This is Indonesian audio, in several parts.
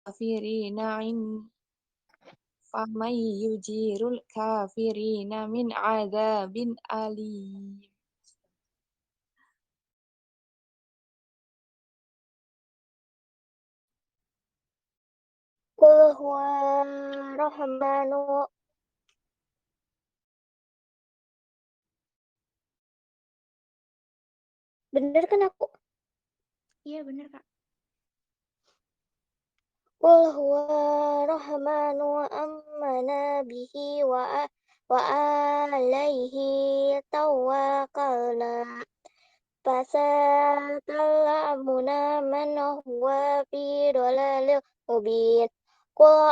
الكافرين فمن يجير الكافرين من عذاب أليم. Qul huwa rahmanu. Bener kan aku? Iya bener Kak. Qul huwa rahmanu amana bihi wa alaihi tawakkalna. Fasatalamuna man huwa fi dhalalil mubin. Qul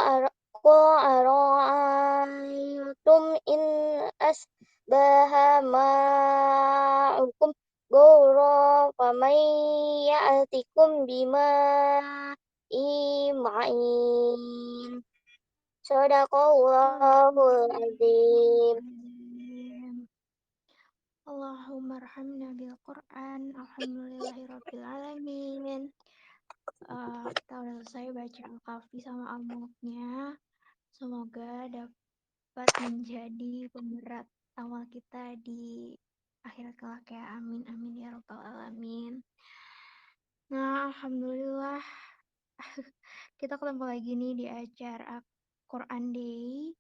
ara'aytum in asbaha ma'ukum ghawra faman ya'tikum ma'in. Sadaqallahul azim. Allahumma arhamna bil Quran. Alhamdulillahirabbil alamin. Kita udah selesai baca Al-Kahfi sama Al-Mulknya. Semoga dapat menjadi pemberat amal kita di akhirat kelak ya. Amin amin ya rabbal alamin. Nah, alhamdulillah kita ketemu lagi nih di acara Quran Day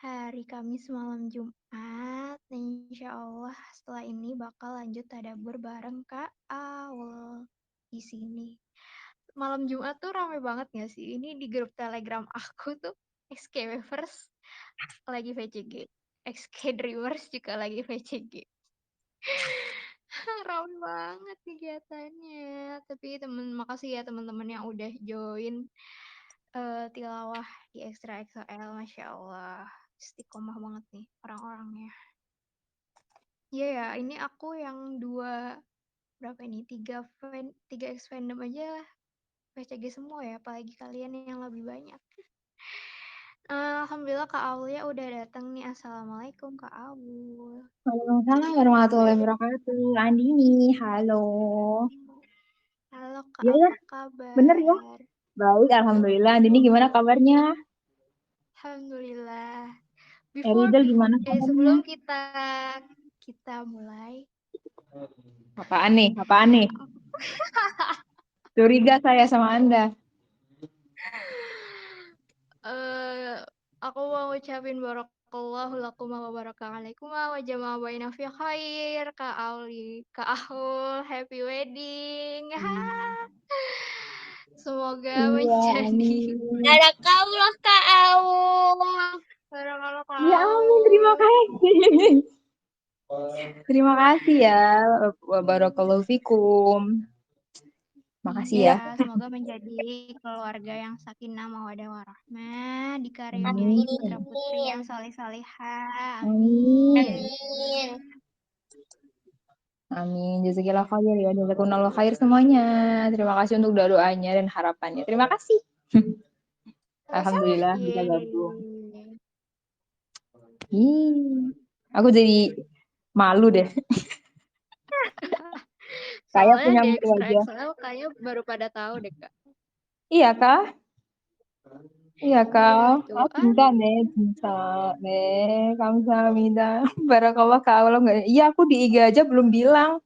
hari Kamis malam Jumat. Insya Allah setelah ini bakal lanjut tadabbur bareng Kak Aul di sini. Malam Jumat tuh rame banget gak sih? Ini di grup Telegram aku tuh XKWverse lagi VCG, XK Dreamers juga lagi VCG. Rame banget kegiatannya. Tapi makasih ya teman-teman yang udah join tilawah di Extra XOL. Masya Allah, istiqomah banget nih orang-orangnya. Iya ya, ini aku yang berapa ini? 3X fandom aja PCG semua ya, apalagi kalian yang lebih banyak. Alhamdulillah Kak Aulia udah datang nih. Assalamualaikum Kak Aul. Waalaikumsalam warahmatullahi wabarakatuh. Andini, halo. Halo Kak, Iya ya, apa kabar? bener ya. Baik, alhamdulillah. Andini gimana kabarnya? Alhamdulillah. Eridel gimana kabarnya? Sebelum kita mulai. Apaan nih? Apaan nih? Curiga saya sama Anda. Aku mau ucapin barakallahu lakum wa barakatuh wa jama'a baina fi khair. Kak Auli, Kak Aul, happy wedding. Semoga menjadi Barakallah Kak Aul. barakallah Kak Ya amin, terima Aul. kasih. Terima kasih ya. Barakallahu fikum. Makasih ya. Iya, semoga menjadi keluarga yang sakinah mawaddah warahmah, dikaruniai Amin. putra-putri yang saleh-salehah. Amin. Amin. Amin. Jazakillah khair ya. Jazakumullah khair semuanya. Terima kasih untuk doa-doanya dan harapannya. Terima kasih. Alhamdulillah bisa gabung. Aku jadi malu deh. Kayak Soalnya punya di malu Extra aja. XL kayaknya baru pada tahu deh Kak. Iya kah? Iya kak. Iya, coba kan. Cinta deh, cinta deh. Kamu sama Mida. Barakallah kak Allah nggak. Iya aku di IG aja belum bilang.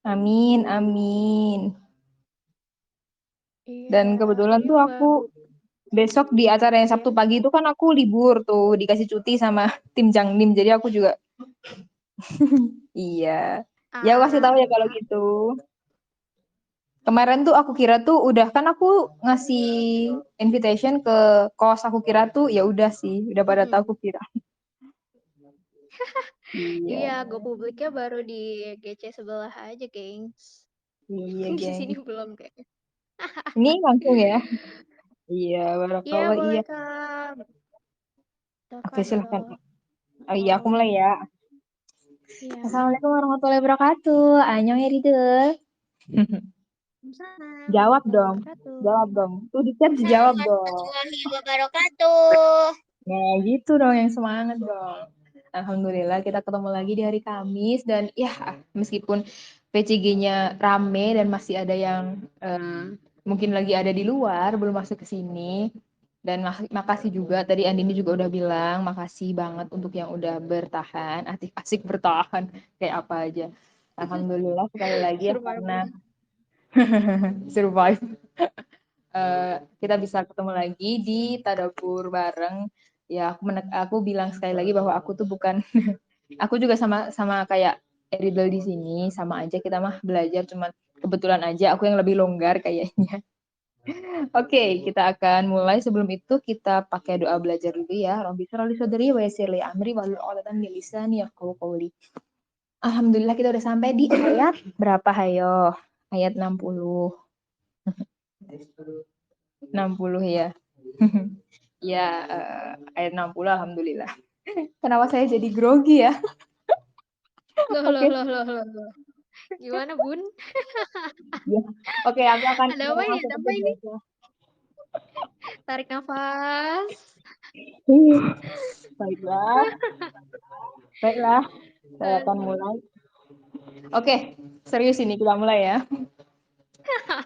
Amin, amin. Iya, Dan kebetulan ini tuh aku baru. besok di acara yang Sabtu Iya. pagi itu kan aku libur tuh, dikasih cuti sama tim Jangnim. Jadi aku juga iya. Ya aku kasih tahu ya kalau gitu. Kemarin tuh aku kira tuh udah kan aku ngasih invitation ke kos, aku kira tuh ya udah sih, udah pada tahu aku kira. Iya. Iya, Go Publiknya baru di GC sebelah aja, gengs. Iya, Di geng. sini belum kayaknya. Ini langsung ya. Iya, Iya, barakallah boleh iya. Kak. Oke, silahkan. Tafadhol. Oh iya, aku mulai ya. Iya. Assalamualaikum warahmatullahi wabarakatuh. Annyeong Eridul. Waalaikumsalam Jawab warahmatullahi dong. wabarakatuh. Jawab dong. Tuh di chat dijawab dong. Warahmatullahi wabarakatuh. Nah, gitu dong yang semangat dong. Alhamdulillah kita ketemu lagi di hari Kamis dan ya meskipun PCG-nya rame dan masih ada yang mungkin lagi ada di luar, belum masuk ke sini. Dan makasih juga, tadi Andini juga udah bilang, makasih banget untuk yang udah bertahan, asik bertahan, kayak apa aja. Alhamdulillah sekali lagi ya, karena survive. Kita bisa ketemu lagi di Tadabur bareng. Ya, aku bilang sekali lagi bahwa aku tuh bukan, aku juga sama kayak Eridel di sini, sama aja kita mah belajar, cuman kebetulan aja aku yang lebih longgar kayaknya. Oke, kita akan mulai. Sebelum itu kita pakai doa belajar dulu ya. Rabbi shrah li sadri wa yassir li amri wahlul 'uqdatam min lisani yafqahu qawli. Alhamdulillah kita udah sampai di ayat berapa, hayo? Ayat 60. 60 ya. Ya, ayat 60 alhamdulillah. Kenapa saya jadi grogi ya? Loh, Oke. Gimana, Bun? Ya. Oke, aku akan Ada apa ini? Ada apa ini? biasa. Tarik nafas. Baiklah. Baiklah. Saya akan mulai. Oke, serius ini kita mulai ya.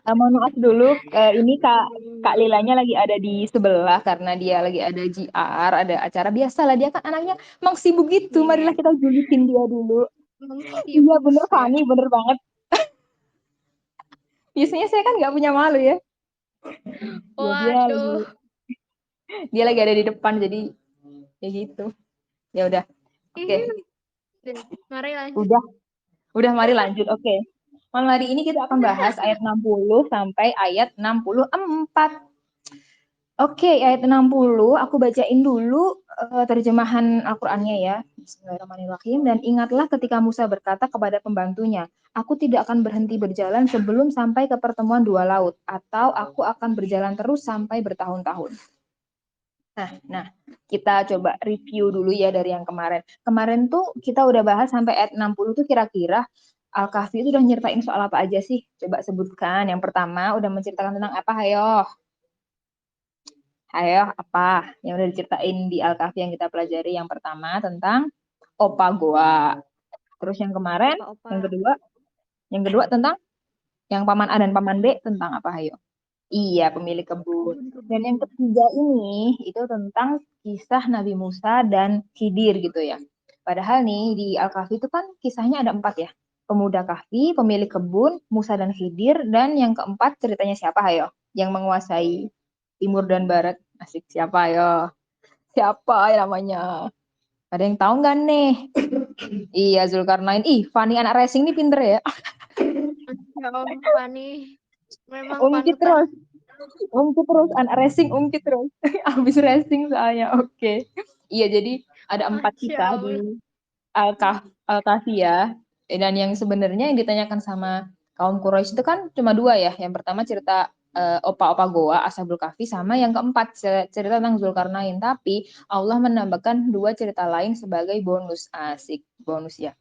Mohon maaf dulu, ini Kak Lilanya lagi ada di sebelah karena dia lagi ada JR, ada acara. Biasalah, dia kan anaknya emang sibuk gitu. Marilah kita julitin dia dulu. Iya bener, Fani, bener banget. Biasanya saya kan nggak punya malu ya. Waduh. Dia lagi ada di depan, jadi ya gitu. Ya udah. Oke. Mari lanjut. Udah mari lanjut. Oke. Malam hari ini kita akan bahas ayat 60 sampai ayat 64. Oke, ayat 60, aku bacain dulu terjemahan Al-Qur'annya ya. Bismillahirrahmanirrahim. Dan ingatlah ketika Musa berkata kepada pembantunya, aku tidak akan berhenti berjalan sebelum sampai ke pertemuan dua laut, atau aku akan berjalan terus sampai bertahun-tahun. Nah, kita coba review dulu ya dari yang kemarin. Kemarin tuh kita udah bahas sampai ayat 60 tuh kira-kira Al-Kahfi itu udah nyertain soal apa aja sih? Coba sebutkan. Yang pertama udah menceritakan tentang apa, hayo? Hayo, apa yang udah diceritain di Al-Kahfi yang kita pelajari? Yang pertama tentang Opa Goa. Terus yang kemarin, yang kedua tentang yang Paman A dan Paman B tentang apa, hayo? Iya, pemilik kebun. Dan yang ketiga ini itu tentang kisah Nabi Musa dan Khidir gitu ya. Padahal nih di Al-Kahfi itu kan kisahnya ada 4 ya. Pemuda Kahfi, pemilik kebun, Musa dan Khidir, dan yang keempat ceritanya siapa, hayo? Yang menguasai timur dan barat. Asik, siapa, ayo? Siapa ya namanya? Ada yang tahu nggak nih? Iya, Zulkarnain. Ih, Fani anak racing nih pinter ya. Ya Fani. Memang Ungkit panutan. terus, anak racing ungkit terus. Habis racing soalnya, oke. Iya, jadi ada 4 kisah di Al-Kahfi ya. Dan yang sebenarnya yang ditanyakan sama kaum Quraisy itu kan cuma 2 ya. Yang pertama cerita opa-opa Goa, Ashabul Kahfi, sama yang keempat cerita tentang Zulkarnain. Tapi Allah menambahkan 2 cerita lain sebagai bonus. Asik, bonus ya.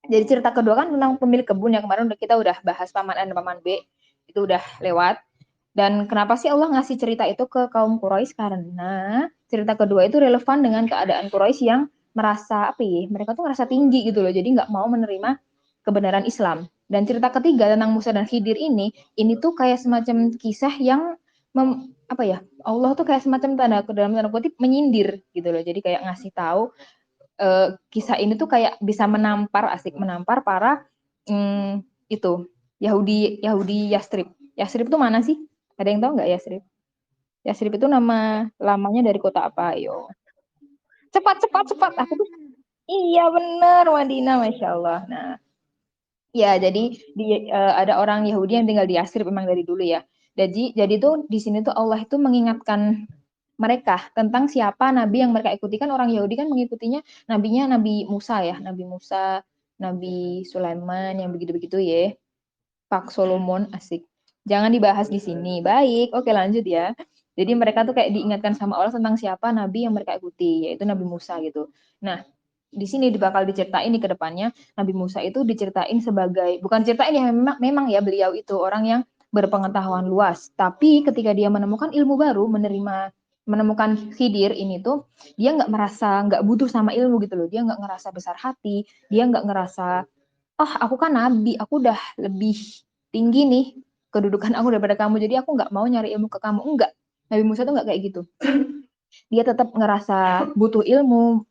Jadi cerita kedua kan tentang pemilik kebun yang kemarin kita udah bahas Paman A dan Paman B. Itu udah lewat. Dan kenapa sih Allah ngasih cerita itu ke kaum Quraisy? Karena cerita kedua itu relevan dengan keadaan Quraisy yang merasa apa ya? Mereka tuh merasa tinggi gitu loh. Jadi nggak mau menerima kebenaran Islam. Dan cerita ketiga tentang Musa dan Khidir ini tuh kayak semacam kisah yang apa ya? Allah tuh kayak semacam dalam tanda kutip menyindir gitu loh. Jadi kayak ngasih tahu kisah ini tuh kayak bisa menampar para itu Yahudi Yastrib. Yastrib tuh mana sih? Ada yang tahu nggak Yastrib? Yastrib itu nama lamanya dari kota apa? Ayo. Cepat. Aku tuh iya bener, Madinah, Masya Allah. Nah, ya jadi ada orang Yahudi yang tinggal di Yastrib memang dari dulu ya. Jadi tuh di sini tuh Allah itu mengingatkan mereka tentang siapa nabi yang mereka ikuti. Kan orang Yahudi kan mengikutinya nabinya Nabi Musa ya, Nabi Musa, Nabi Sulaiman yang begitu-begitu ya. Pak Solomon, asik. Jangan dibahas di sini. Baik, oke lanjut ya. Jadi mereka tuh kayak diingatkan sama Allah tentang siapa nabi yang mereka ikuti, yaitu Nabi Musa gitu. Nah, di sini bakal diceritain di kedepannya Nabi Musa itu diceritain sebagai, bukan ceritain ya, memang ya beliau itu orang yang berpengetahuan luas. Tapi ketika dia menemukan ilmu baru, menemukan Khidir ini tuh, dia nggak butuh sama ilmu gitu loh. Dia nggak ngerasa besar hati, dia nggak ngerasa, oh aku kan nabi, aku udah lebih tinggi nih kedudukan aku daripada kamu, jadi aku nggak mau nyari ilmu ke kamu. Enggak, Nabi Musa tuh nggak kayak gitu. Dia tetap ngerasa butuh ilmu,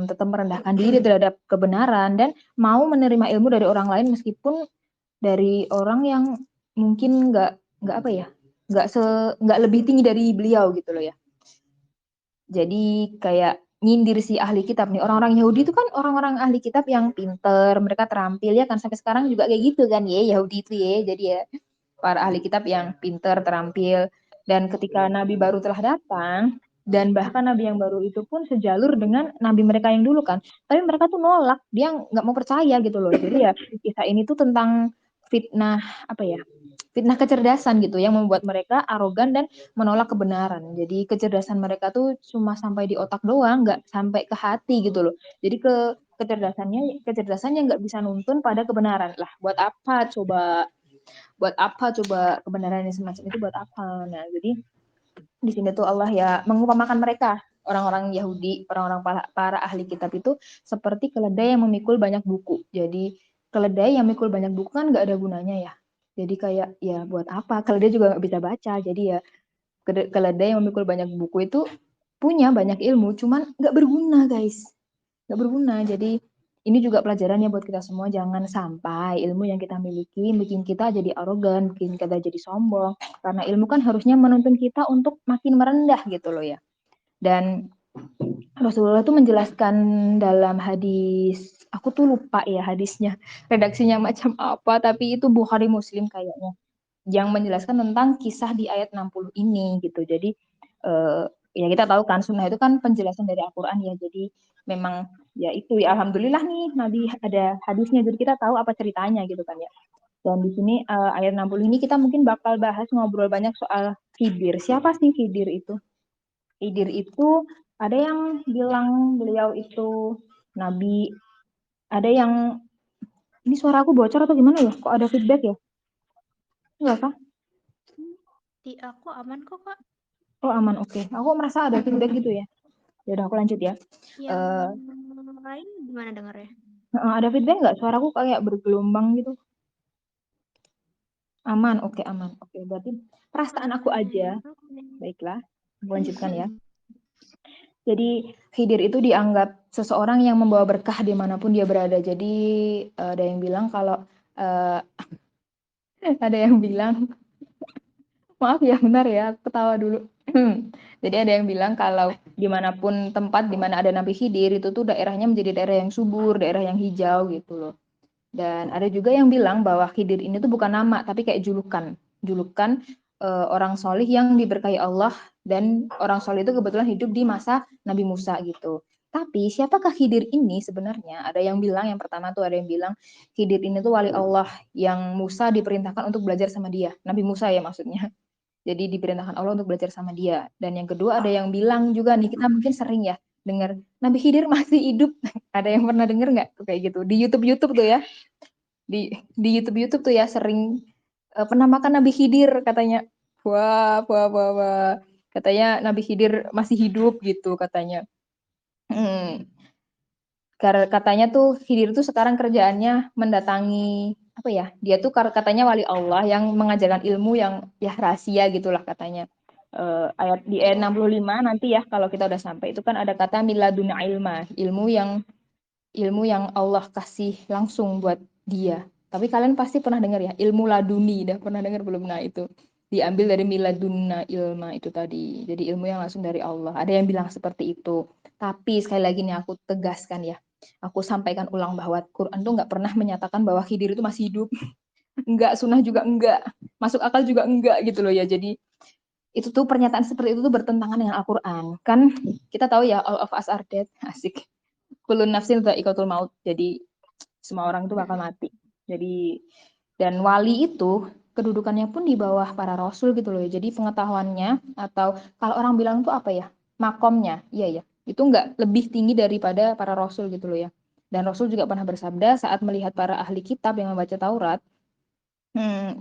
tetap merendahkan diri terhadap kebenaran dan mau menerima ilmu dari orang lain meskipun dari orang yang mungkin nggak apa ya, nggak lebih tinggi dari beliau gitu loh ya. Jadi kayak nyindir si ahli kitab nih, orang-orang Yahudi itu kan orang-orang ahli kitab yang pinter, mereka terampil ya kan, sampai sekarang juga kayak gitu kan ya Yahudi itu ya. Jadi ya para ahli kitab yang pinter, terampil, dan ketika nabi baru telah datang, dan bahkan nabi yang baru itu pun sejalur dengan nabi mereka yang dulu kan, tapi mereka tuh nolak, dia nggak mau percaya gitu loh. Jadi ya kisah ini tuh tentang fitnah apa ya, fitnah kecerdasan gitu yang membuat mereka arogan dan menolak kebenaran. Jadi kecerdasan mereka tuh cuma sampai di otak doang, nggak sampai ke hati gitu loh. Jadi kecerdasannya nggak bisa nuntun pada kebenaran lah. Buat apa coba kebenaran yang semacam itu, buat apa? Nah, jadi di sini tuh Allah ya mengumpamakan mereka, orang-orang Yahudi, orang-orang para ahli kitab itu seperti keledai yang memikul banyak buku. Jadi keledai yang memikul banyak buku kan nggak ada gunanya ya. Jadi kayak ya buat apa? Keledai juga nggak bisa baca. Jadi ya keledai yang memikul banyak buku itu punya banyak ilmu, cuman nggak berguna guys, nggak berguna. Jadi ini juga pelajarannya buat kita semua, jangan sampai ilmu yang kita miliki bikin kita jadi arogan, bikin kita jadi sombong, karena ilmu kan harusnya menuntun kita untuk makin merendah gitu loh ya. Dan Rasulullah tuh menjelaskan dalam hadis, aku tuh lupa ya hadisnya, redaksinya macam apa, tapi itu Bukhari Muslim kayaknya, yang menjelaskan tentang kisah di ayat 60 ini gitu. Jadi ya kita tahu kan sunnah itu kan penjelasan dari Al-Quran ya. Jadi memang ya itu ya alhamdulillah nih Nabi ada hadisnya, jadi kita tahu apa ceritanya gitu kan ya. Dan di sini ayat 60 ini kita mungkin bakal bahas, ngobrol banyak soal Khidir. Siapa sih Khidir itu? Khidir itu ada yang bilang beliau itu nabi, ada yang ini suara aku bocor atau gimana ya? Kok ada feedback ya? Enggak kah? Di aku aman kok, Kak. Oh aman, oke. Aku merasa ada feedback gitu ya. Ya udah aku lanjut ya. Yang lain gimana dengarnya? Ada feedback nggak? Suaraku kayak bergelombang gitu. Aman, oke aman. Oke, berarti perasaan aku aja. Baiklah, aku lanjutkan ya. Jadi Khidir itu dianggap seseorang yang membawa berkah dimanapun dia berada. Jadi ada yang bilang kalau ada yang bilang, maaf ya benar ya, aku ketawa dulu. Jadi ada yang bilang kalau dimanapun tempat dimana ada Nabi Khidir itu tuh daerahnya menjadi daerah yang subur, daerah yang hijau gitu loh. Dan ada juga yang bilang bahwa Khidir ini tuh bukan nama, tapi kayak julukan orang solih yang diberkahi Allah, dan orang solih itu kebetulan hidup di masa Nabi Musa gitu. Tapi siapakah Khidir ini sebenarnya? Ada yang bilang, yang pertama tuh ada yang bilang Khidir ini tuh wali Allah yang Musa diperintahkan untuk belajar sama dia. Nabi Musa ya maksudnya. Jadi diperintahkan Allah untuk belajar sama dia. Dan yang kedua ada yang bilang juga nih, kita mungkin sering ya dengar Nabi Khidir masih hidup. Ada yang pernah dengar nggak tuh kayak gitu? Di YouTube tuh ya. Di YouTube tuh ya sering penampakan Nabi Khidir katanya. Wah, wah, wah, wah. Katanya Nabi Khidir masih hidup gitu katanya. Katanya tuh Khidir tuh sekarang kerjaannya mendatangi apa ya? Dia tuh katanya wali Allah yang mengajarkan ilmu yang ya rahasia gitulah katanya. Ayat di ayat 65 nanti ya kalau kita udah sampai itu kan ada kata miladuna ilma, ilmu yang Allah kasih langsung buat dia. Tapi kalian pasti pernah dengar ya, ilmu laduni. Udah pernah dengar belum? Nah, itu diambil dari miladunna ilma itu tadi. Jadi ilmu yang langsung dari Allah. Ada yang bilang seperti itu. Tapi sekali lagi nih aku tegaskan ya. Aku sampaikan ulang bahwa Quran tuh nggak pernah menyatakan bahwa Khidir itu masih hidup. Enggak, sunnah juga enggak. Masuk akal juga enggak gitu loh ya. Jadi itu tuh pernyataan seperti itu tuh bertentangan dengan Al-Quran. Kan kita tahu ya, all of us are dead. Asik. Kulun nafsin dha'iqatul maut. Jadi semua orang itu bakal mati. Jadi dan wali itu kedudukannya pun di bawah para rasul gitu loh. Jadi pengetahuannya atau kalau orang bilang tuh apa ya? Makomnya. Iya ya. Itu enggak lebih tinggi daripada para rasul gitu loh ya. Dan Rasul juga pernah bersabda saat melihat para ahli kitab yang membaca Taurat,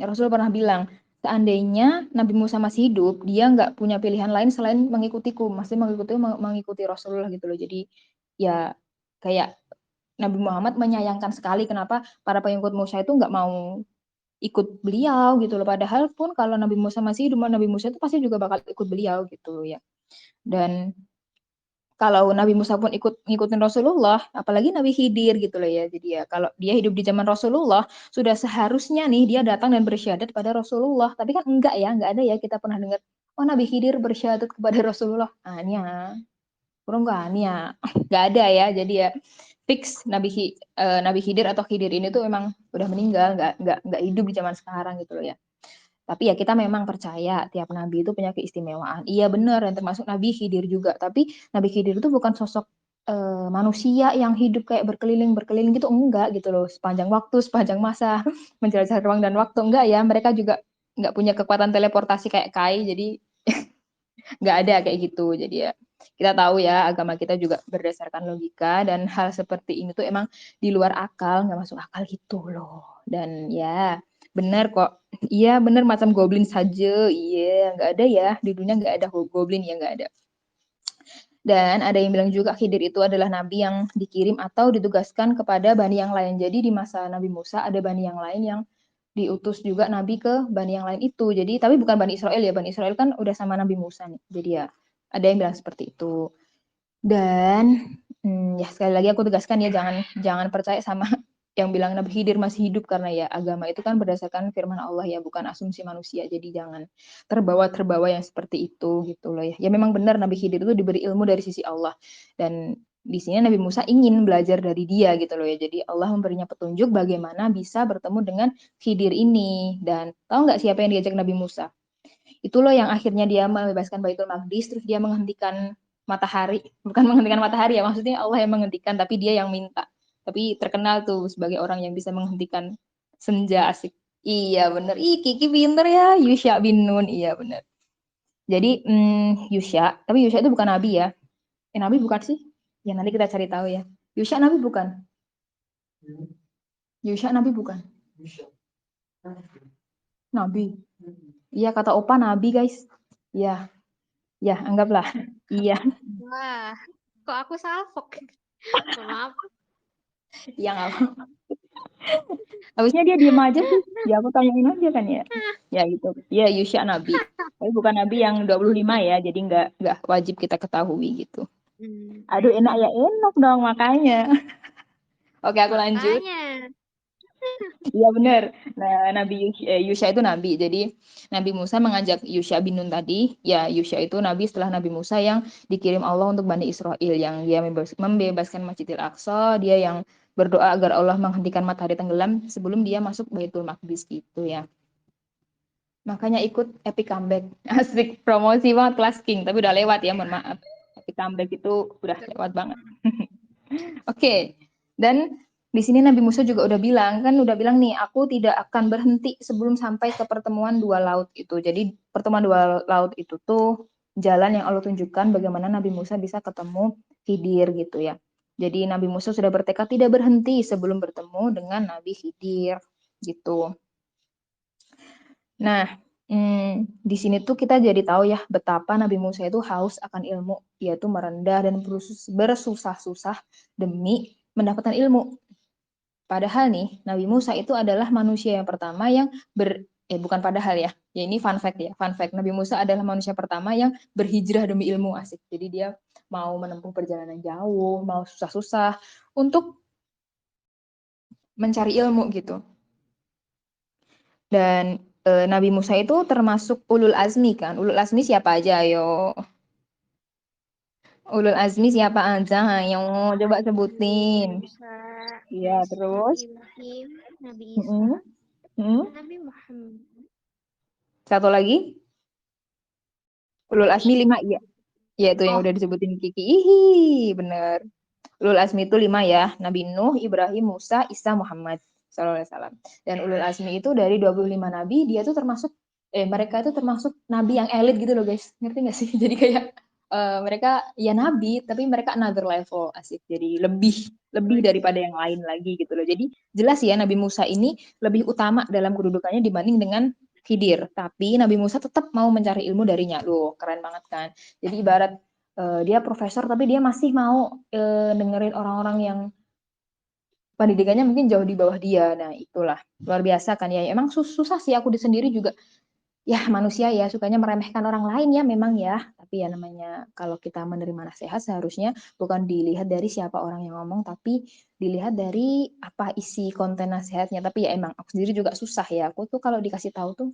Rasul pernah bilang, seandainya Nabi Musa masih hidup, dia nggak punya pilihan lain selain mengikutiku, masih mengikuti Rasulullah gitu loh. Jadi ya kayak Nabi Muhammad menyayangkan sekali kenapa para pengikut Musa itu nggak mau ikut beliau gitu loh. Padahal pun kalau Nabi Musa masih hidup, Nabi Musa itu pasti juga bakal ikut beliau gitu loh ya. Dan kalau Nabi Musa pun ngikutin Rasulullah, apalagi Nabi Khidir gitu loh ya. Jadi ya kalau dia hidup di zaman Rasulullah, sudah seharusnya nih dia datang dan bersyahadat pada Rasulullah. Tapi kan enggak ada ya kita pernah dengar, oh Nabi Khidir bersyahadat kepada Rasulullah. Ah, ini ya, kurang enggak nih ya. Enggak ada ya. Jadi ya fix Nabi Khidir atau Khidir ini tuh memang udah meninggal, enggak hidup di zaman sekarang gitu loh ya. Tapi ya kita memang percaya tiap nabi itu punya keistimewaan. Iya benar, dan termasuk Nabi Khidir juga. Tapi Nabi Khidir itu bukan sosok manusia yang hidup kayak berkeliling gitu, enggak gitu loh. Sepanjang waktu, sepanjang masa menjelajah ruang dan waktu, enggak ya. Mereka juga enggak punya kekuatan teleportasi kayak Kai, jadi enggak ada kayak gitu. Jadi ya kita tahu ya agama kita juga berdasarkan logika, dan hal seperti ini tuh emang di luar akal, nggak masuk akal gitu loh. Dan ya benar kok, iya benar macam goblin saja, iya nggak ada ya di dunia, nggak ada goblin ya, nggak ada. Dan ada yang bilang juga Khidir itu adalah nabi yang dikirim atau ditugaskan kepada bani yang lain. Jadi di masa Nabi Musa ada bani yang lain yang diutus juga nabi ke bani yang lain itu. Jadi tapi bukan Bani Israel ya, Bani Israel kan udah sama Nabi Musa nih. Jadi ya ada yang bilang seperti itu. Dan ya sekali lagi aku tegaskan ya, jangan percaya sama yang bilang Nabi Khidir masih hidup, karena ya agama itu kan berdasarkan firman Allah ya, bukan asumsi manusia. Jadi jangan terbawa yang seperti itu gitu loh ya. Ya memang benar Nabi Khidir itu diberi ilmu dari sisi Allah, dan di sini Nabi Musa ingin belajar dari dia gitu loh ya. Jadi Allah memberinya petunjuk bagaimana bisa bertemu dengan Khidir ini. Dan tahu nggak siapa yang diajak Nabi Musa? Itu loh yang akhirnya dia membebaskan Baitul Maqdis, terus dia menghentikan matahari, bukan menghentikan matahari ya, maksudnya Allah yang menghentikan, tapi dia yang minta. Tapi terkenal tuh sebagai orang yang bisa menghentikan senja, asik. Iya bener, Kiki pinter ya, Yusha bin Nun, iya bener. Jadi Yusha, tapi Yusha itu bukan nabi ya. Nabi bukan sih? Ya nanti kita cari tahu ya. Yusha nabi bukan? Yusha nabi bukan? Nabi. Iya kata Opa nabi guys. Iya. Ya, anggaplah. Iya. Wah, kok aku salfok? Maaf. Iya nggak apa-apa. Habisnya dia diem aja sih. Ya aku tanyain aja kan ya. Ya gitu. Ya Yusha nabi. Tapi bukan nabi yang 25 ya. Jadi nggak wajib kita ketahui gitu. Aduh enak ya, enak dong makanya. Oke aku lanjut. Makanya. Iya benar. Nah, Yusha itu nabi. Jadi Nabi Musa mengajak Yusha bin Nun tadi. Ya Yusha itu nabi setelah Nabi Musa yang dikirim Allah untuk Bani Israel, yang dia membebaskan Masjidil Aqsa. Dia yang berdoa agar Allah menghentikan matahari tenggelam sebelum dia masuk Baitul Maqdis gitu ya. Makanya ikut Epic Comeback. Asik, promosi banget kelas King, tapi udah lewat ya, mohon maaf. Epic Comeback itu udah lewat banget. Oke. Dan di sini Nabi Musa juga udah bilang nih, aku tidak akan berhenti sebelum sampai ke pertemuan dua laut itu. Jadi pertemuan dua laut itu tuh jalan yang Allah tunjukkan bagaimana Nabi Musa bisa ketemu Khidir gitu ya. Jadi Nabi Musa sudah bertekad tidak berhenti sebelum bertemu dengan Nabi Khidir gitu. Nah, di sini tuh kita jadi tahu ya betapa Nabi Musa itu haus akan ilmu, yaitu merendah dan bersusah-susah demi mendapatkan ilmu. Padahal nih, Nabi Musa itu adalah manusia yang pertama yang bukan padahal ya. Ya ini fun fact ya. Fun fact, Nabi Musa adalah manusia pertama yang berhijrah demi ilmu, asik. Jadi dia mau menempuh perjalanan jauh, mau susah-susah untuk mencari ilmu gitu. Dan Nabi Musa itu termasuk ulul azmi kan. Ulul azmi siapa aja ayo? Ulul azmi siapa aja? Ayo coba sebutin. Musa, Iya, terus Nabi Ibrahim, Nabi Isa, Mm-mm. Mm-mm. Nabi Muhammad. Satu lagi? Ulul azmi 5 iya. Ya itu yang Oh, udah disebutin Kiki. Ihi, bener. Ulul azmi itu 5 ya. Nabi Nuh, Ibrahim, Musa, Isa, Muhammad sallallahu alaihi wasallam. Dan ulul azmi itu dari 25 nabi, dia tuh termasuk mereka itu termasuk nabi yang elit gitu loh guys. Ngerti nggak sih? Jadi kayak mereka ya nabi, tapi mereka another level, asik. Jadi lebih daripada yang lain lagi gitu loh. Jadi jelas ya Nabi Musa ini lebih utama dalam kedudukannya dibanding dengan Khidir. Tapi Nabi Musa tetap mau mencari ilmu darinya. Loh, keren banget kan. Jadi ibarat dia profesor tapi dia masih mau dengerin orang-orang yang pendidikannya mungkin jauh di bawah dia. Nah, itulah luar biasa kan ya. Emang susah sih, aku sendiri juga ya manusia ya sukanya meremehkan orang lain ya memang ya. Tapi ya namanya kalau kita menerima nasihat seharusnya bukan dilihat dari siapa orang yang ngomong, tapi dilihat dari apa isi konten nasihatnya. Tapi ya emang aku sendiri juga susah ya. Aku tuh kalau dikasih tahu tuh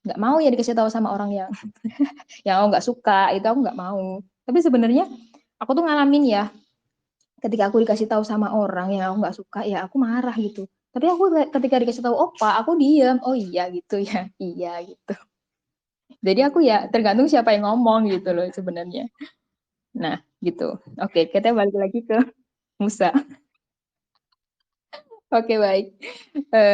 nggak mau ya dikasih tahu sama orang yang yang aku nggak suka, itu aku nggak mau. Tapi sebenarnya aku tuh ngalamin ya, ketika aku dikasih tahu sama orang yang aku nggak suka ya aku marah gitu. Tapi aku ketika dikasih tahu opa, aku diam. Oh iya gitu ya, iya gitu. Jadi aku ya tergantung siapa yang ngomong gitu loh sebenarnya. Nah gitu. Oke, kita balik lagi ke Musa. Oke baik.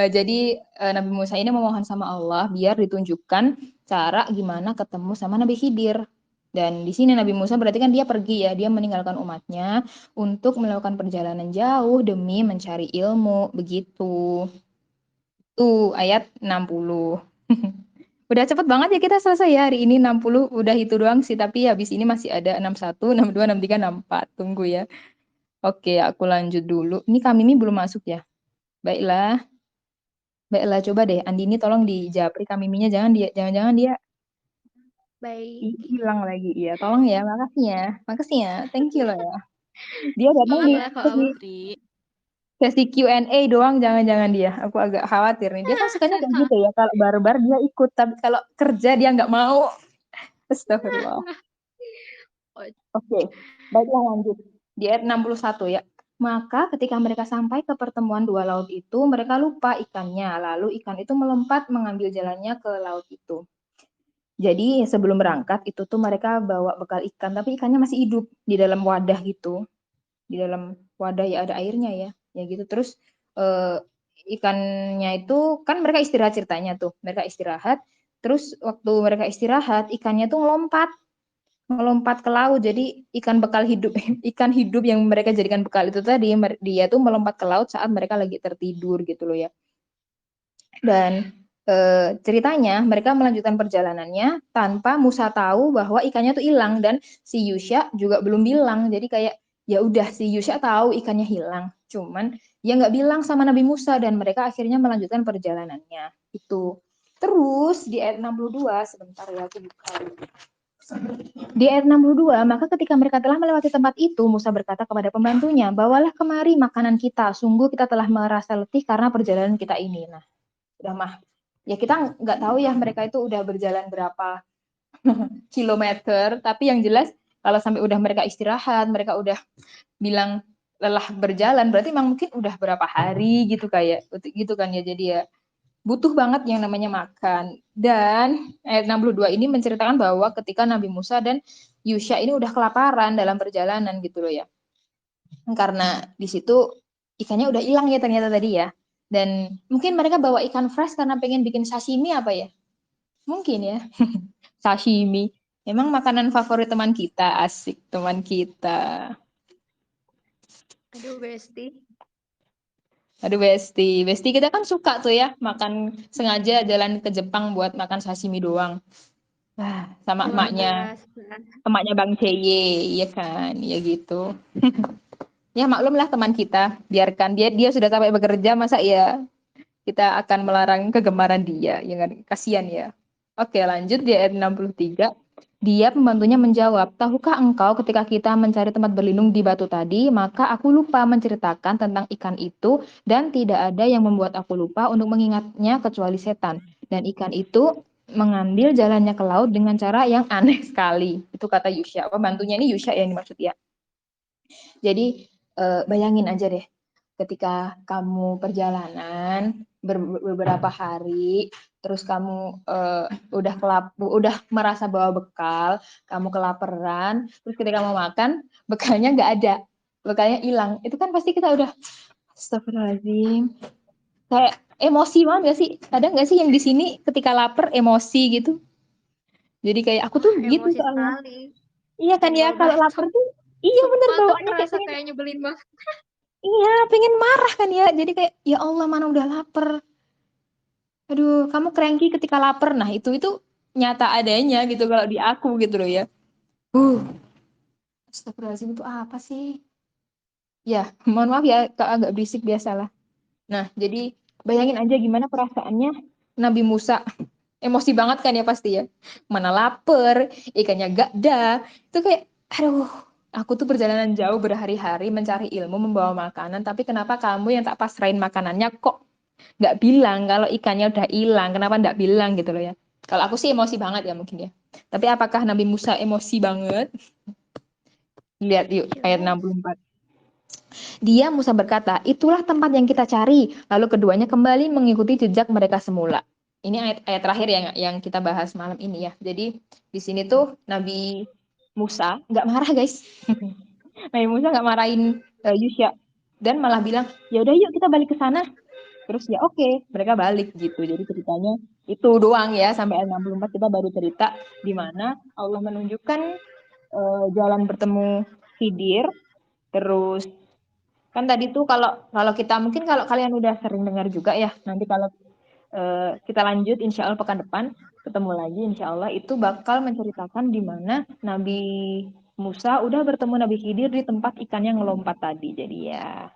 Jadi Nabi Musa ini memohon sama Allah biar ditunjukkan cara gimana ketemu sama Nabi Khidir. Dan di sini Nabi Musa berarti kan dia pergi ya, dia meninggalkan umatnya untuk melakukan perjalanan jauh demi mencari ilmu, begitu. Tuh ayat 60. Udah cepet banget ya kita selesai ya hari ini 60, udah itu doang sih, tapi habis ini masih ada 61, 62, 63, 64. Tunggu ya. Oke, aku lanjut dulu. Ini kami ini belum masuk ya. Baiklah. Baiklah, coba deh Andini tolong dijapri Kamiminya, jangan-jangan dia Baik. hilang lagi. Iya, tolong ya, makasih ya. Makasih ya. Thank you loh ya. Dia datang di Iya, Kak Afri. sesi Q&A doang, jangan-jangan dia. Aku agak khawatir nih. Dia kan sukanya kayak gitu ya. Kalau barbar dia ikut, tapi kalau kerja dia nggak mau. Astagfirullah. Oke, baiklah lanjut. Di ayat 61 ya. Maka ketika mereka sampai ke pertemuan dua laut itu, mereka lupa ikannya. Lalu ikan itu melompat mengambil jalannya ke laut itu. Jadi sebelum berangkat itu tuh mereka bawa bekal ikan, tapi ikannya masih hidup di dalam wadah gitu. Di dalam wadah ya ada airnya ya. Ya gitu. Terus eh, ikannya itu kan mereka istirahat ceritanya tuh. Mereka istirahat. Terus waktu mereka istirahat, ikannya tuh melompat ke laut. Jadi ikan bekal hidup, ikan hidup yang mereka jadikan bekal itu tadi, dia tuh melompat ke laut saat mereka lagi tertidur gitu loh ya. Dan ceritanya mereka melanjutkan perjalanannya tanpa Musa tahu bahwa ikannya tuh hilang, dan si Yusha juga belum bilang. Jadi kayak ya udah si Yusha tahu ikannya hilang, cuman ya nggak bilang sama Nabi Musa, dan mereka akhirnya melanjutkan perjalanannya itu. Terus di ayat 62, sebentar ya aku buka. Di ayat 62, maka ketika mereka telah melewati tempat itu, Musa berkata kepada pembantunya, bawalah kemari makanan kita, sungguh kita telah merasa letih karena perjalanan kita ini. Nah, udah mah. Ya kita nggak tahu ya mereka itu udah berjalan berapa kilometer, tapi yang jelas kalau sampai udah mereka istirahat, mereka udah bilang lelah berjalan, berarti emang mungkin udah berapa hari gitu kayak gitu kan ya. Jadi ya butuh banget yang namanya makan. Dan ayat 62 ini menceritakan bahwa ketika Nabi Musa dan Yusha ini udah kelaparan dalam perjalanan gitu loh ya. Karena di situ ikannya udah hilang ya ternyata tadi ya. Dan mungkin mereka bawa ikan fresh karena pengen bikin sashimi apa ya? Mungkin ya. Sashimi. Emang makanan favorit teman kita, asik teman kita. Aduh, Besti. Aduh Besti, Besti kita kan suka tuh ya makan, sengaja jalan ke Jepang buat makan sashimi doang. Wah, sama Luar emaknya, biasa. emaknya Bang CY, iya kan, ya gitu. Ya maklum lah teman kita, biarkan dia sudah capek bekerja, masa ya kita akan melarang kegemaran dia, ya kan? Kasihan ya. Oke, lanjut di ayat 63. Dia pembantunya menjawab, tahukah engkau ketika kita mencari tempat berlindung di batu tadi, maka aku lupa menceritakan tentang ikan itu, dan tidak ada yang membuat aku lupa untuk mengingatnya kecuali setan. Dan ikan itu mengambil jalannya ke laut dengan cara yang aneh sekali. Itu kata Yusha. Pembantunya ini Yusha yang dimaksud ya. Jadi bayangin aja deh, ketika kamu perjalanan beberapa hari, terus kamu udah merasa bawa bekal, kamu kelaparan, terus ketika mau makan, bekalnya nggak ada, bekalnya hilang, itu kan pasti kita udah, astagfirullahaladzim, kayak emosi banget gak sih? Ada nggak sih yang di sini ketika lapar emosi gitu? Jadi kayak aku tuh gitu Emosi soalnya. sekali. Iya kan Pengen ya, bawa kalau lapar bacok. tuh, iya bener Sumpah tuh bawaannya kayak ngerasa pengen. kayak nyebelin banget. Iya, pengen marah kan ya. Jadi kayak, ya Allah mana udah lapar. Aduh, kamu cranky ketika lapar. Nah, itu nyata adanya gitu kalau di aku gitu loh ya. Uh, Astagfirullahaladzim itu apa sih? Ya, mohon maaf ya, Kak, agak berisik biasalah. Nah, jadi bayangin aja gimana perasaannya Nabi Musa. Emosi banget kan ya pasti ya. Mana lapar, ikannya gak ada. Itu kayak, aduh, aku tuh perjalanan jauh berhari-hari mencari ilmu, membawa makanan, tapi kenapa kamu yang tak pasrahin makanannya kok nggak bilang kalau ikannya udah hilang, kenapa nggak bilang gitu loh ya. Kalau aku sih emosi banget ya mungkin ya. Tapi apakah Nabi Musa emosi banget? Lihat yuk ayat Jelas. 64. Dia Musa berkata, itulah tempat yang kita cari. Lalu keduanya kembali mengikuti jejak mereka semula. Ini ayat terakhir yang kita bahas malam ini ya. Jadi di sini tuh Nabi Musa nggak marah guys. Nabi Musa nggak marahin Yusya dan malah bilang, ya udah yuk kita balik ke sana. Terus ya oke, mereka balik gitu. Jadi ceritanya itu doang ya sampai ayat 64 kita baru cerita di mana Allah menunjukkan jalan bertemu Khidir. Terus kan tadi tuh kalau kita mungkin kalau kalian udah sering dengar juga ya, nanti kalau kita lanjut insya Allah pekan depan ketemu lagi insya Allah itu bakal menceritakan di mana Nabi Musa udah bertemu Nabi Khidir di tempat ikan yang ngelompat tadi. Jadi ya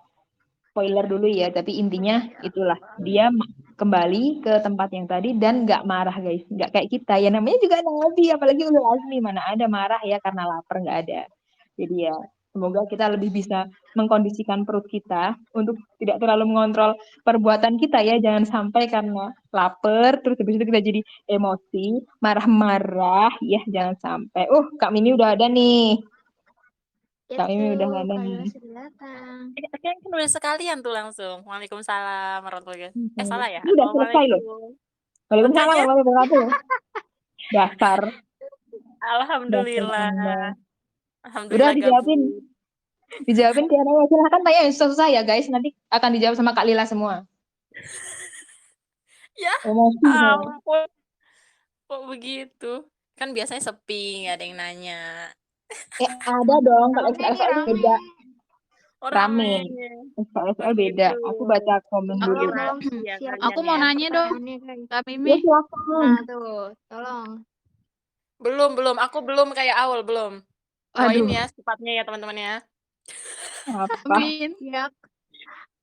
spoiler dulu ya, tapi intinya itulah dia kembali ke tempat yang tadi dan nggak marah guys, nggak kayak kita ya namanya juga Nabi, apalagi ulul azmi mana ada marah ya karena lapar nggak ada. Jadi ya semoga kita lebih bisa mengkondisikan perut kita untuk tidak terlalu mengontrol perbuatan kita ya, jangan sampai karena lapar terus habis itu kita jadi emosi, marah-marah ya jangan sampai. Kak Mini udah ada nih. Kak Itu Mini udah ada Kayla nih. sudah datang. Oke, kan nulis sekalian tuh langsung. Waalaikumsalam warahmatullahi wabarakatuh. Salah ya? Ini udah selesai loh. Assalamualaikum. Waalaikumsalam Makanya, warahmatullahi wabarakatuh. Dasar. Dasar alhamdulillah. Anda. Udah Alhamdulillah dijawabin. gabung. Dijawabin Tiara. Silahkan tanya yang susah-susah ya guys. Nanti akan dijawab sama Kak Lila semua. Ya, Emosi saya. ampun. Kok begitu? Kan biasanya sepi, nggak ada yang nanya. Ada dong. Kalau Rame nih, XL rame. beda. Rame. Oh, XL beda. gitu. Aku baca komen dulu. Tolong Ya, siapkan Aku mau nanya dong, pertanyaannya, guys. Kak Ya Mimi. silakan. Nah, tuh, tolong. Belum. Aku belum kayak awal, belum. Doain Aduh, ya sifatnya ya teman-teman ya. Apa? amin. Ya,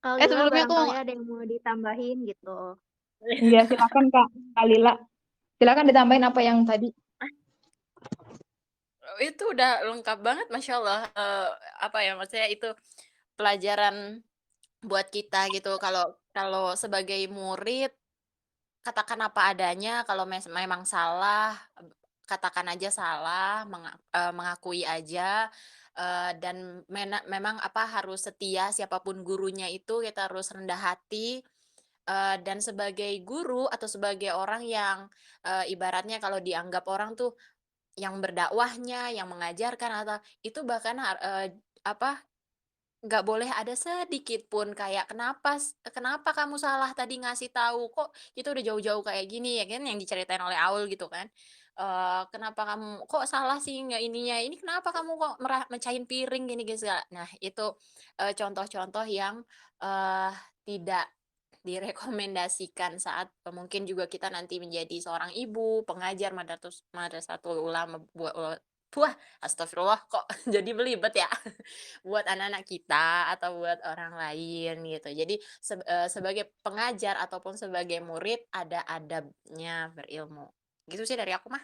kalau Lila Sebelumnya aku barangkali ada yang mau ditambahin gitu. Iya silakan Kak Lila. Silakan ditambahin apa yang tadi. Itu udah lengkap banget, Masya Allah. Apa ya, maksudnya itu pelajaran buat kita gitu. Kalau sebagai murid, katakan apa adanya. Kalau memang salah, katakan aja salah, mengakui aja. Dan memang harus setia siapapun gurunya itu kita harus rendah hati. Dan sebagai guru atau sebagai orang yang ibaratnya kalau dianggap orang tuh yang berdakwahnya, yang mengajarkan atau itu bahkan nggak boleh ada sedikit pun kayak, "Kenapa kamu salah tadi ngasih tahu? Kok kita udah jauh-jauh kayak gini?" Ya kan yang diceritain oleh Aul gitu kan. "Kenapa kamu kok salah sih nggak ininya, ini kenapa kamu kok mecahin piring gini gini," segala. Nah itu, contoh-contoh yang, tidak direkomendasikan saat mungkin juga kita nanti menjadi seorang ibu, pengajar madrasatul ulama wah, astagfirullah kok jadi belibet ya. Buat anak-anak kita atau buat orang lain gitu. Jadi sebagai pengajar ataupun sebagai murid ada adabnya berilmu. Gitu sih dari aku mah.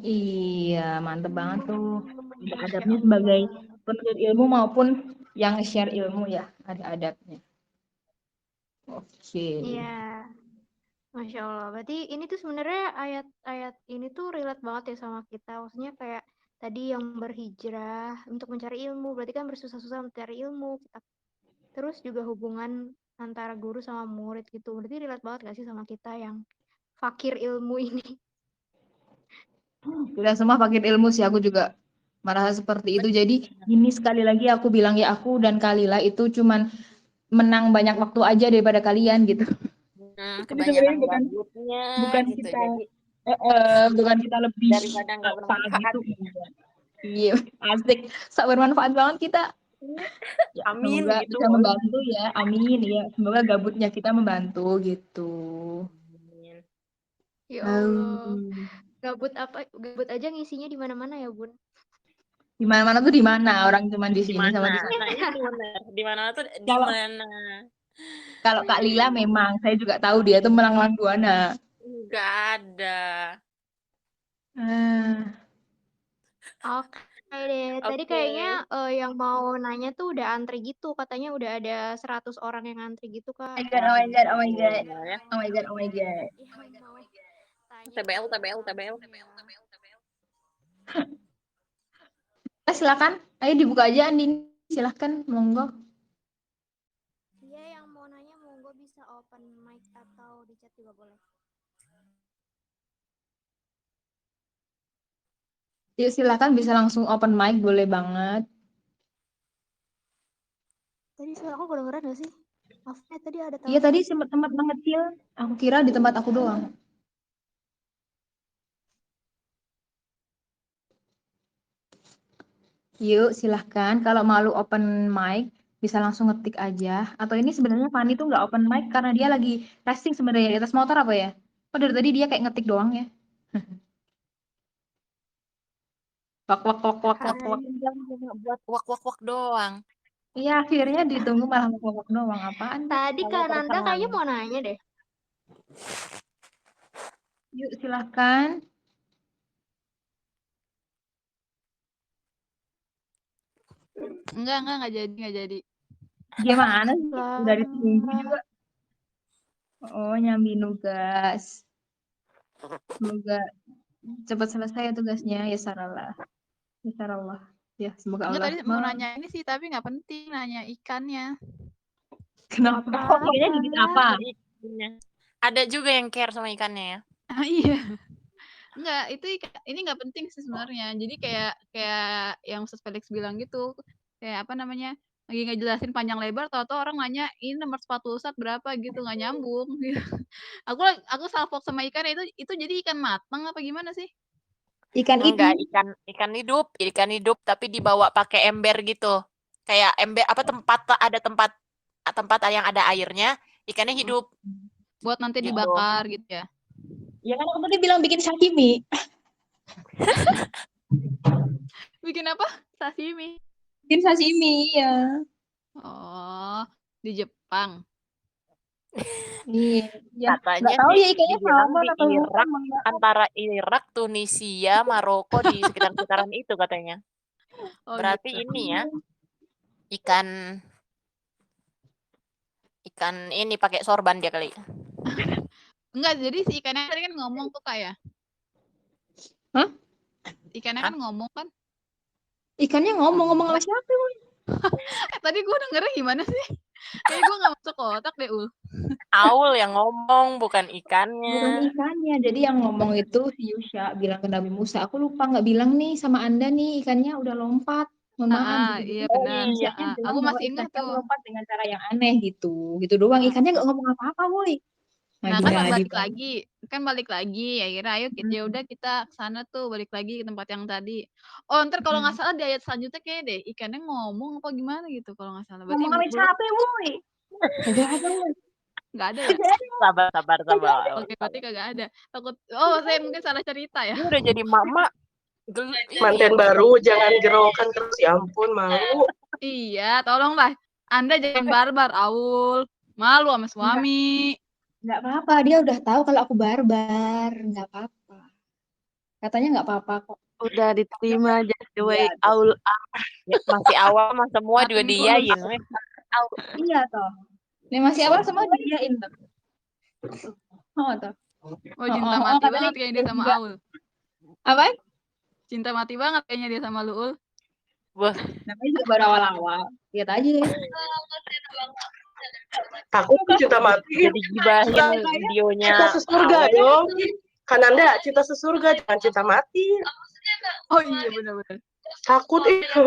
Iya, mantep banget tuh. Ada Masya adabnya sebagai Allah. penuntut ilmu maupun yang share ilmu ya. Ada adabnya. Oke. Iya, Masya Allah. Berarti ini tuh sebenarnya ayat-ayat ini tuh relate banget ya sama kita. Maksudnya kayak tadi yang berhijrah untuk mencari ilmu. Berarti kan bersusah-susah mencari ilmu. Terus juga hubungan antara guru sama murid gitu. Berarti relate banget gak sih sama kita yang fakir ilmu ini? Kita semua pakai ilmu sih, aku juga merasa seperti itu. Jadi ini sekali lagi aku bilang ya, aku dan Kalila itu cuman menang banyak waktu aja daripada kalian gitu. Jadi sebenarnya Kebanyakan gabutnya bukan gitu. kita Jadi bukan kita lebih daripada nggak apa bermanfaat. gitu. Iya, asik. Sak bermanfaat banget kita. Ya, Amin semoga gitu. bisa membantu ya. Amin ya. Semoga gabutnya kita membantu gitu. Amin. Ya Allah. Gabut aja ngisinya di mana-mana ya, Bun. Di mana-mana tuh di mana? Orang cuma di Di sini sama di mana? sana. Nah, itu benar. Di mana tuh di Kalau mana? kalau Kak Lila memang saya juga tahu dia tuh melanglang buana. Enggak ada. Ah, Oke deh. Tadi Oke. kayaknya yang mau nanya tuh udah antri gitu. Katanya udah ada 100 orang yang antri gitu, oh Kak. my god, oh my god, oh my god, Alhamdulillah ya. oh my god, oh my god. Yang mau tanya TBL, ke TBL, TBL. kamunya. Silakan, ayo dibuka aja Andin. Silakan, monggo. Iya, yang mau nanya monggo bisa open mic atau di chat juga boleh. Yuk silakan bisa langsung open mic, boleh banget. Tadi suara aku kedengeran gak sih? Maafnya tadi ada Iya tadi telepon. sempat tempat mengecil. Aku kira di tempat aku doang. Yuk silahkan. Kalau malu open mic bisa langsung ngetik aja. Atau ini sebenarnya Fani tuh nggak open mic karena dia lagi resting sebenarnya di atas motor apa ya? Oh dari tadi dia kayak ngetik doang ya. Wak wak wak wak wak wak. Buat wak-wak-wak doang. Iya akhirnya ditunggu malah wak wak wak doang. Apaan? Tadi Kalau Kak Nanda terkenal. kayaknya mau nanya deh. Yuk silahkan. Enggak jadi. Gimana sih? Dari seminggu Lah. juga. Oh nyambi nugas. Semoga cepat selesai ya tugasnya. Ya sarallah. Ya sarallah. Ya semoga Enggak, Allah. tadi mau nanya ini sih, tapi nggak penting nanya ikannya. Kenapa? Apa? Ikannya digigit apa? Ikannya. Ada juga yang care sama ikannya ya. Iya. Enggak, itu ini nggak penting sih sebenarnya. Jadi kayak yang Ustaz Felix bilang gitu. Kayak apa namanya? Lagi ngejelasin panjang lebar, tahu-tahu orang nanya ini nomor sepatu Ustaz berapa gitu, nggak nyambung. Aku salfok sama ikan itu jadi ikan matang apa gimana sih? Ikan Enggak, itu. ikan hidup tapi dibawa pakai ember gitu. Kayak ember apa ada tempat yang ada airnya, ikannya hidup. Buat nanti Gitu. dibakar gitu ya. Ya kan aku tadi bilang bikin sashimi. Bikin apa? Sashimi. Bikin sashimi ya. Oh, di Jepang. Iya. Ya. Katanya Nggak tahu ya ikannya dibilang salmon di atau Irak, bukan. antara Irak, Tunisia, Maroko di sekitar-sekitaran itu katanya. Oh, Berarti gitu. ini ya ikan ini pakai sorban dia kali. Enggak, jadi si ikannya tadi kan ngomong tuh kayak. Hah? Ikannya kan ngomong kan? Ikannya ngomong sama siapa? Tadi gue dengernya gimana sih? Kayak gue gak masuk otak deh, Ul. Aul yang ngomong, bukan Bukan ikannya. ikannya. Jadi yang ngomong itu si Yusha bilang ke Nabi Musa. Aku lupa nggak bilang nih sama Anda nih ikannya udah lompat. Mohon maaf gitu. Iya Jadi benar. Yushanya bilang Aku bahwa masih ingat ikannya tuh. melompat dengan cara yang aneh gitu. Gitu doang. Ikannya nggak ngomong apa-apa, woi. Nah, kan balik lagi. Ya kira ayo ya udah kita ke sana tuh, balik lagi ke tempat yang tadi. Oh, ntar kalau nggak salah di ayat selanjutnya kayak deh ikannya ngomong apa gimana gitu kalau nggak salah. Berarti ngomong sama siapa, woi? Nggak ada, woi. Nggak ada ya? Sabar. Oke, berarti kagak ada. Takut. Oh, saya mungkin salah cerita ya. Dia udah jadi mama. Manten baru jangan gerokan terus, ya ampun malu. Iya, tolonglah. Anda jangan barbar, Aul. Malu sama suami. Nggak apa-apa, dia udah tahu kalau aku barbar. Nggak apa-apa. Katanya nggak apa-apa kok. Udah diterima aja Iya, Aul. Ya, masih awal mah semua juga diyain. Iya toh. Ini masih awal semua diiyain toh. Oh toh. Oh, cinta mati banget kayaknya dia sama Aul. Apa? Cinta mati banget kayaknya dia sama lu, Ul. Wah, Namanya juga baru awal-awal. Lihat aja. Aku cinta mati. jadi gibahin videonya. Cinta sesurga dong. Kan Anda cinta sesurga, jangan cinta mati. Oh iya benar-benar. Takut itu.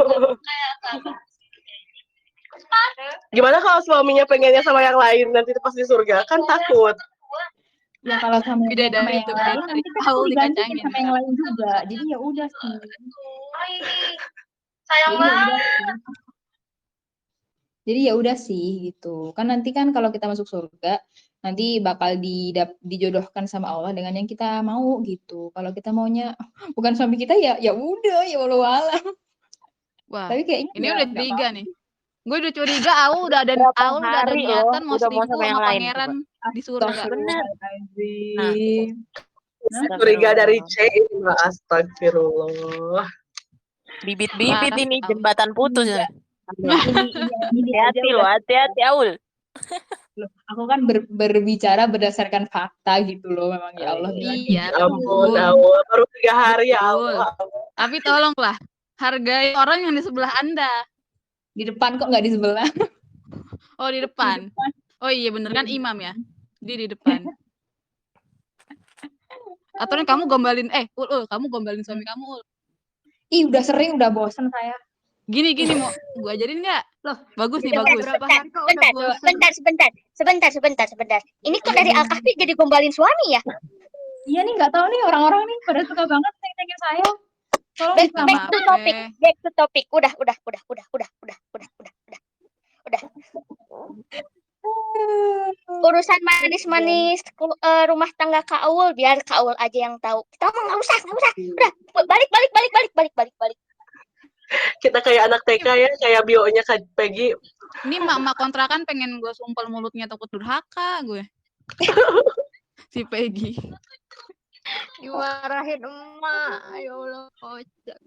Gimana kalau suaminya pengennya sama yang lain nanti pas di surga? Kan takut. Ya kalau sama yang Bidadari lain itu bidadari nanti kan aku Aul digantiin dikacangin. sama yang lain juga. Jadi ya udah sih. Sayang banget. Jadi ya udah sih gitu. Kan nanti kan kalau kita masuk surga nanti bakal dijodohkan sama Allah dengan yang kita mau gitu. Kalau kita maunya bukan suami kita ya udah ya walau alam. Wah, Tapi kayaknya ini ya udah nggak curiga apa-apa. nih. Gue udah curiga Berapa Aul udah ada hari loh niatan mau udah mau selingkuh sama yang sama lain coba. pangeran di surga. Bener. Nah, Astagfirullahaladzim. Hah? Curiga dari astagfirullah. C ini mah astagfirullah. Bibit-bibit Parah ini sih, Aul. jembatan putus Enggak. ya. Aduh. Ini aja Hati-hati udah loh, hati-hati Aul. loh. Aku kan berbicara berdasarkan fakta gitu loh. Memang ya Allah bilang kayak Iya, Ya ampun, betul. awal baru 3 hari ya Betul. Allah. Tapi tolonglah, hargai orang yang di sebelah Anda. di depan kok nggak di sebelah. Oh, di Di depan. depan. Oh iya, bener kan Di imam ya? depan. Dia di depan. Atau nih kamu gombalin, kamu gombalin suami kamu, Ul. Ih, udah sering, udah bosen saya. Gini, mau gue ajarin nggak? Loh, Bagus nih, udah bagus. beberapa hari kok udah Sebentar. Ini kok dari Al-Kahfi jadi gombalin suami ya? Iya nih, nggak tahu nih orang-orang nih pada suka banget nanya saya. Tolong Back diselamatkan. to topic. Back to topic. Udah. Urusan manis-manis rumah tangga Kak Aul, biar Kak Aul aja yang tahu. Kita mah nggak usah. Udah, balik. Kita kayak anak TK ya, kayak bionya Kak Peggy. Ini mak kontrakan pengen gue sumpel mulutnya takut durhaka gue. Si Peggy. dimarahin emak. Ya Allah, kocak.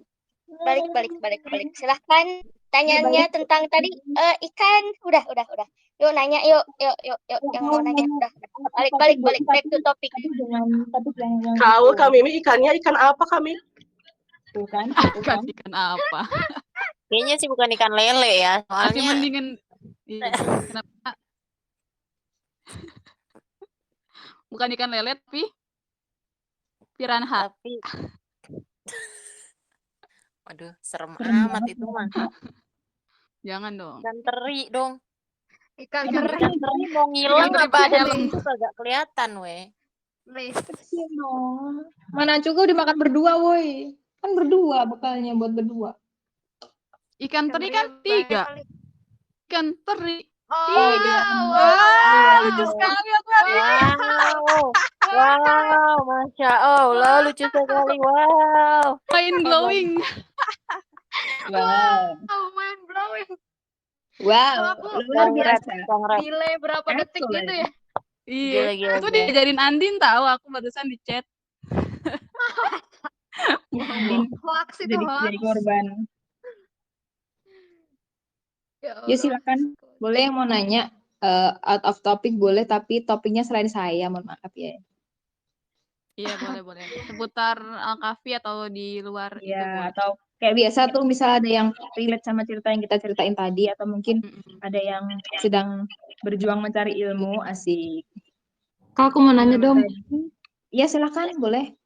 Balik. Silahkan tanyanya tentang tadi ikan. Udah. Yuk nanya yuk yang mau nanya udah. Balik back to topic. Tapi dengan topik yang Kak Aul, kami ini ikannya ikan apa kami? bukan. Ikan apa? Kayaknya sih bukan ikan lele ya. Masih Soalnya mendingan. Iya, kenapa? Bukan ikan lele tapi piranha. tapi waduh, serem Serem amat banget itu mah. Jangan dong. Ikan teri dong. Ikan Ikan teri. Ikan teri mau ngilang teri apa ada helm. di situ kagak kelihatan weh. Kecil dong. Mana juga dimakan berdua, woi. Kan berdua bekalnya buat berdua. Ikan teri kan 3. Ikan teri. Oh, 3. wow. Lucu sekali aku. Wow, Masya Allah, lucu sekali. Wow. Mind glowing. Wow. Mind blowing. Wow. Aku Luar biasa. Congrats. delay berapa detik Excellent. gitu ya? Iya. Gila. Itu diajarin Andin tahu aku barusan di chat. Hoax itu Jadi hoax. korban. Ya Ya Allah. silakan. Boleh yang mau nanya out of topic boleh, tapi topiknya selain saya, mohon maaf ya. Iya, boleh. Seputar Al-Kahfi atau di luar itu Iya, boleh. atau kayak biasa tuh misalnya ada yang relate sama cerita yang kita ceritain tadi, atau mungkin ada yang sedang berjuang mencari ilmu, asik. Kak, aku mau nanya dong. Iya silakan, boleh.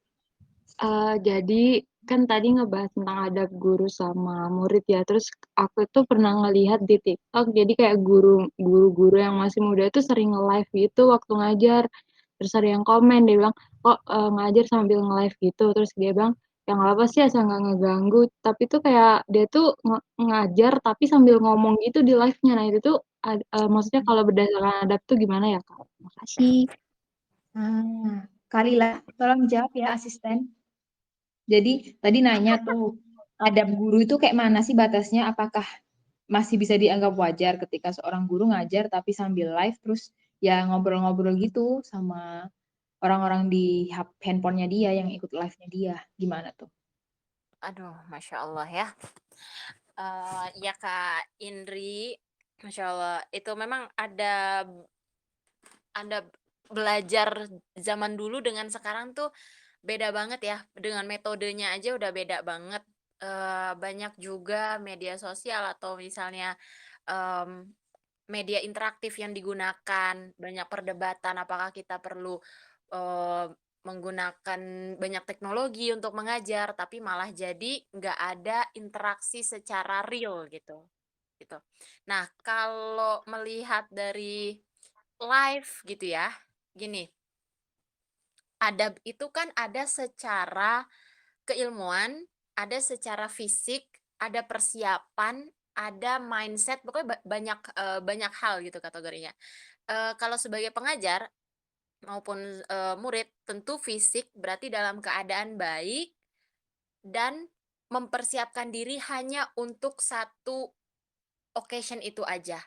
Jadi kan tadi ngebahas tentang adab guru sama murid ya. Terus aku tuh pernah ngelihat di TikTok, jadi kayak guru-guru yang masih muda itu sering nge-live gitu waktu ngajar. Terus ada yang komen, dia bilang, kok ngajar sambil nge-live gitu. Terus dia bilang, yang apa sih asal nggak ngeganggu. Tapi tuh kayak dia tuh ngajar tapi sambil ngomong gitu di live-nya. Nah itu tuh maksudnya kalau berdasarkan adab tuh gimana ya Kak? Makasih. Kalila, tolong jawab ya asisten. Jadi tadi nanya tuh, adab guru itu kayak mana sih batasnya? Apakah masih bisa dianggap wajar ketika seorang guru ngajar tapi sambil live terus ya ngobrol-ngobrol gitu sama orang-orang di handphonenya dia yang ikut live-nya dia? Gimana tuh? Aduh, Masya Allah ya. Ya Kak Indri, Masya Allah. Itu memang ada belajar zaman dulu dengan sekarang tuh beda banget ya. Dengan metodenya aja udah beda banget. Banyak juga media sosial atau misalnya media interaktif yang digunakan. Banyak perdebatan apakah kita perlu menggunakan banyak teknologi untuk mengajar, tapi malah jadi nggak ada interaksi secara real gitu. Nah, kalau melihat dari live gitu ya, gini, adab itu kan ada secara keilmuan, ada secara fisik, ada persiapan, ada mindset, pokoknya banyak hal gitu kategorinya. Kalau sebagai pengajar maupun murid, tentu fisik berarti dalam keadaan baik dan mempersiapkan diri hanya untuk satu occasion itu aja.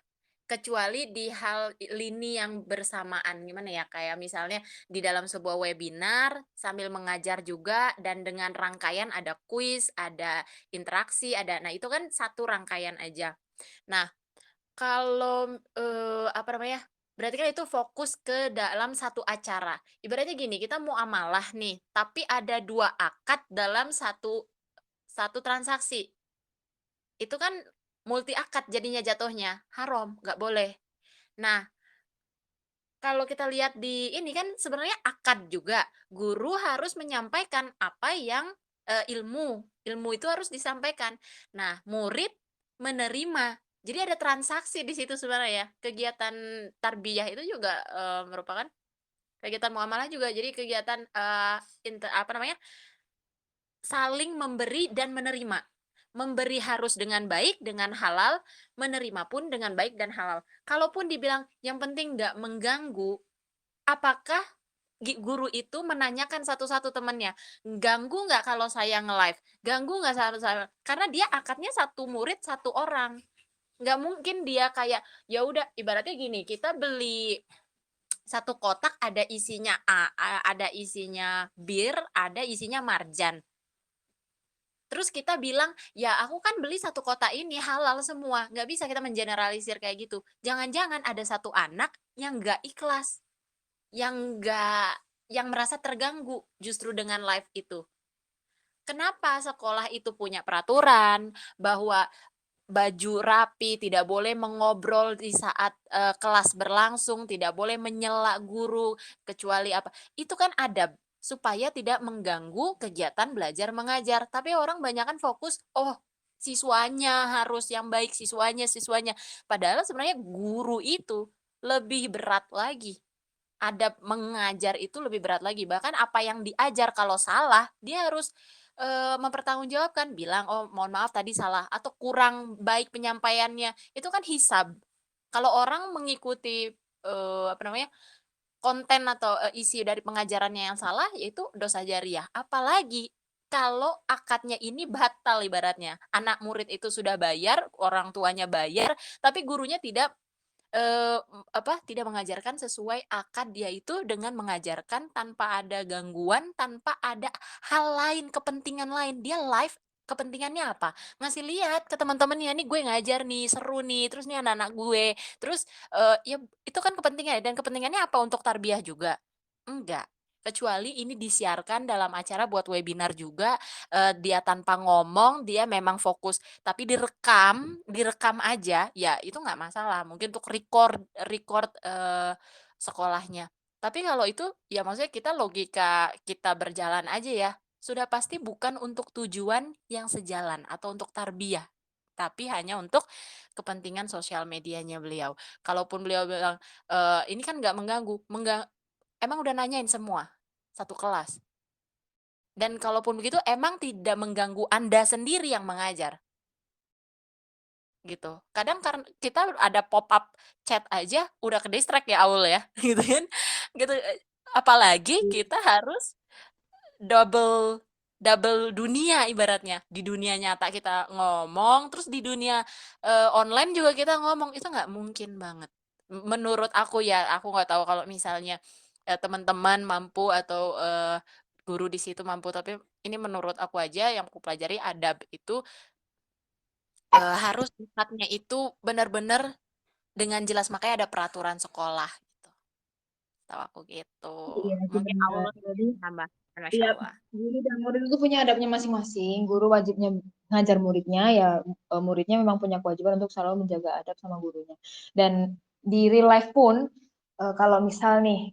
Kecuali di hal lini yang bersamaan, gimana ya, kayak misalnya di dalam sebuah webinar sambil mengajar juga dan dengan rangkaian ada kuis, ada interaksi, nah itu kan satu rangkaian aja. Nah, kalau, apa namanya, berarti kan itu fokus ke dalam satu acara. Ibaratnya gini, kita mau amalah nih, tapi ada 2 akad dalam satu satu transaksi. Itu kan multi akad jadinya jatuhnya, haram, nggak boleh. Nah, kalau kita lihat di ini kan sebenarnya akad juga, guru harus menyampaikan apa yang, ilmu itu harus disampaikan. Nah, murid menerima. Jadi ada transaksi di situ sebenarnya ya, kegiatan tarbiyah itu juga, merupakan kegiatan muamalah juga, jadi kegiatan, apa namanya, saling memberi dan menerima. Memberi harus dengan baik, dengan halal, menerima pun dengan baik dan halal. Kalaupun dibilang yang penting nggak mengganggu, apakah guru itu menanyakan satu-satu temannya, "Ganggu nggak kalau saya nge-live? Ganggu nggak saya?" Karena dia akadnya satu murid, satu orang. Nggak mungkin dia kayak, ya udah ibaratnya gini, kita beli satu kotak ada isinya ada isinya bir, ada isinya marjan. Terus kita bilang, "Ya aku kan beli satu kotak ini halal semua." Nggak bisa kita mengeneralisir kayak gitu. Jangan-jangan ada satu anak yang nggak ikhlas, yang merasa terganggu justru dengan live itu. Kenapa sekolah itu punya peraturan bahwa baju rapi, tidak boleh mengobrol di saat, kelas berlangsung, tidak boleh menyela guru, kecuali apa, itu kan adab, supaya tidak mengganggu kegiatan belajar mengajar. Tapi orang banyakan fokus, "Oh, siswanya harus yang baik, siswanya." Padahal sebenarnya guru itu lebih berat lagi. Adab mengajar itu lebih berat lagi, bahkan apa yang diajar kalau salah, dia harus, mempertanggungjawabkan, bilang, "Oh, mohon maaf tadi salah," atau kurang baik penyampaiannya, itu kan hisab. Kalau orang mengikuti, apa namanya, konten atau, isi dari pengajarannya yang salah, ya itu dosa jariah. Apalagi kalau akadnya ini batal ibaratnya, anak murid itu sudah bayar, orang tuanya bayar, tapi gurunya tidak tidak mengajarkan sesuai akad dia itu dengan mengajarkan tanpa ada gangguan, tanpa ada hal lain, kepentingan lain. Dia live kepentingannya apa? Ngasih lihat ke teman-temannya, "Nih gue ngajar nih, seru nih, terus nih anak-anak gue." Terus, ya itu kan kepentingannya dan kepentingannya apa, untuk tarbiyah juga? Enggak, kecuali ini disiarkan dalam acara buat webinar juga, dia tanpa ngomong, dia memang fokus tapi direkam aja, ya itu nggak masalah, mungkin untuk record record, sekolahnya. Tapi kalau itu, ya maksudnya kita logika kita berjalan aja ya, sudah pasti bukan untuk tujuan yang sejalan atau untuk tarbiyah, tapi hanya untuk kepentingan sosial medianya beliau. Kalaupun beliau bilang, "Ini kan nggak mengganggu," emang udah nanyain semua, satu kelas. Dan kalaupun begitu, emang tidak mengganggu Anda sendiri yang mengajar? Gitu. Kadang karena kita ada pop up chat aja udah ke-distract ya, Aul, ya, gitu kan. Gitu, apalagi kita harus double double dunia ibaratnya. Di dunia nyata kita ngomong, terus di dunia, online juga kita ngomong, itu nggak mungkin banget. Menurut aku ya, aku nggak tahu kalau misalnya, teman-teman mampu atau, guru di situ mampu, tapi ini menurut aku aja yang aku pelajari adab itu harus sifatnya itu benar-benar dengan jelas, makanya ada peraturan sekolah gitu, setahu aku gitu. Iya sih Mungkin benar. Aul Jadi nambah, iya, masyaallah. guru dan murid itu punya adabnya masing-masing. Guru wajibnya ngajar muridnya, ya muridnya memang punya kewajiban untuk selalu menjaga adab sama gurunya. Dan di real life pun, kalau misal nih,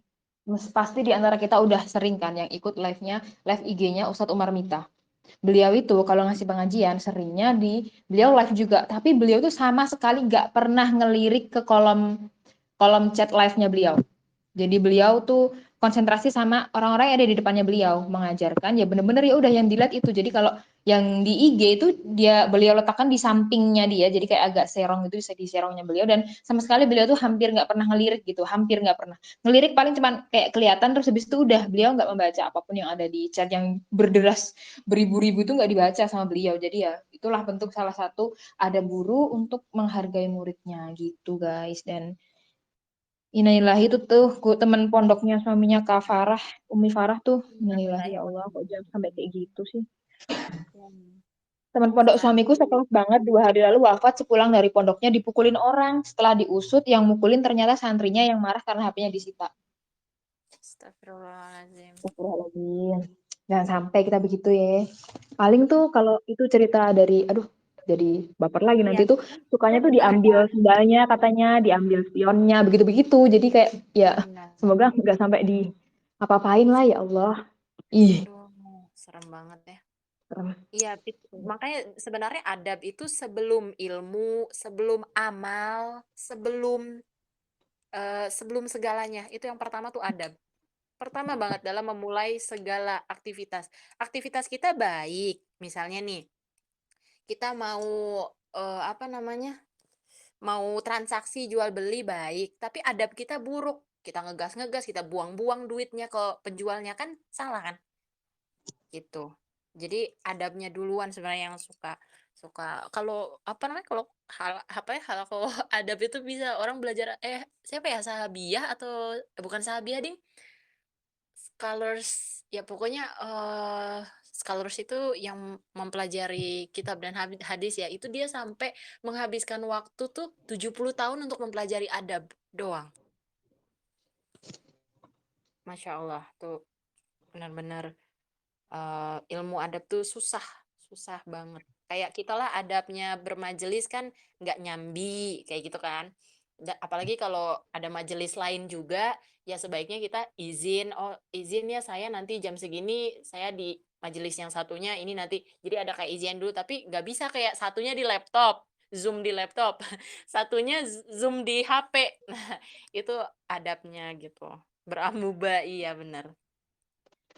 pasti di antara kita udah sering kan yang ikut live-nya, live IG-nya Ustadz Umar Mita. Beliau itu kalau ngasih pengajian seringnya beliau live juga, tapi beliau tuh sama sekali nggak pernah ngelirik ke kolom chat live-nya beliau. Jadi beliau tuh konsentrasi sama orang-orang yang ada di depannya beliau mengajarkan, ya bener-bener ya udah yang dilihat itu. Jadi kalau yang di IG itu beliau letakkan di sampingnya dia, jadi kayak agak serong itu, di serongnya beliau, dan sama sekali beliau tuh hampir nggak pernah ngelirik gitu, hampir nggak pernah ngelirik, paling cuman kayak kelihatan, terus habis itu udah beliau nggak membaca apapun yang ada di chat yang berderas beribu-ribu itu, nggak dibaca sama beliau. Jadi ya itulah bentuk salah satu ada guru untuk menghargai muridnya gitu guys. Dan innalillahi itu tuh teman pondoknya suaminya Kak Farah, Umi Farah tuh, innalillahi ya Allah, kok jangan sampai kayak gitu sih. Teman pondok suamiku sekelas banget, 2 hari lalu wafat sepulang dari pondoknya dipukulin orang. Setelah diusut, yang mukulin ternyata santrinya yang marah karena HP-nya disita. Astagfirullahaladzim. Astagfirullahaladzim. Jangan sampai kita begitu ya. Paling tuh kalau itu cerita dari, aduh, jadi baper lagi nanti tuh sukanya tuh diambil sendalnya katanya, diambil spionnya, begitu-begitu. Jadi kayak ya semoga nggak sampai di apa-apain lah ya Allah. Ih, Aduh, serem banget ya. serem. Iya, makanya sebenarnya adab itu sebelum ilmu, sebelum amal, sebelum segalanya. Itu yang pertama tuh adab. Pertama banget dalam memulai segala aktivitas. Aktivitas kita baik, misalnya nih, kita mau apa namanya? Mau transaksi jual beli baik, tapi adab kita buruk. Kita ngegas-ngegas, kita buang-buang duitnya ke penjualnya, kan salah kan? Gitu. Jadi adabnya duluan sebenarnya yang suka kalau apa namanya, kalau kalau adab itu bisa orang belajar, siapa ya, Sahabiyah atau bukan Sahabiyah ding, scholars ya pokoknya scholars itu yang mempelajari kitab dan hadis ya, itu dia sampai menghabiskan waktu tuh 70 tahun untuk mempelajari adab doang. Masya Allah tuh benar-benar ilmu adab tuh susah banget. Kayak kita lah adabnya bermajelis kan nggak nyambi kayak gitu kan. Apalagi kalau ada majelis lain juga, ya sebaiknya kita izin, oh izin ya saya nanti jam segini saya di majelis yang satunya ini nanti. Jadi ada kayak izin dulu, tapi nggak bisa kayak satunya di laptop, Zoom di laptop, satunya Zoom di HP. Nah, itu adabnya gitu. Beramuba, iya benar.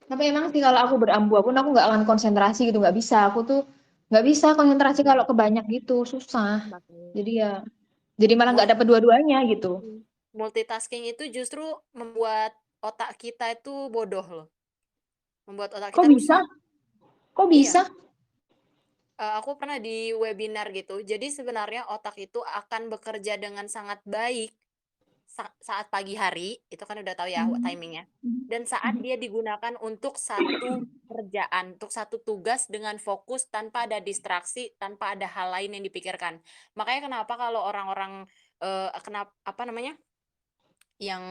Tapi emang sih kalau aku berambu aku nggak akan konsentrasi gitu, nggak bisa. Aku tuh nggak bisa konsentrasi kalau kebanyak gitu, susah. Jadi malah nggak dapet dua-duanya gitu. Multitasking itu justru membuat otak kita itu bodoh loh. Membuat otak Kok kita bisa? rusak. Kok Iya. bisa? Aku pernah di webinar gitu. Jadi sebenarnya otak itu akan bekerja dengan sangat baik saat pagi hari, itu kan udah tahu ya timingnya. Dan saat dia digunakan untuk satu kerjaan, untuk satu tugas dengan fokus tanpa ada distraksi, tanpa ada hal lain yang dipikirkan. Makanya kenapa kalau orang-orang apa namanya? Yang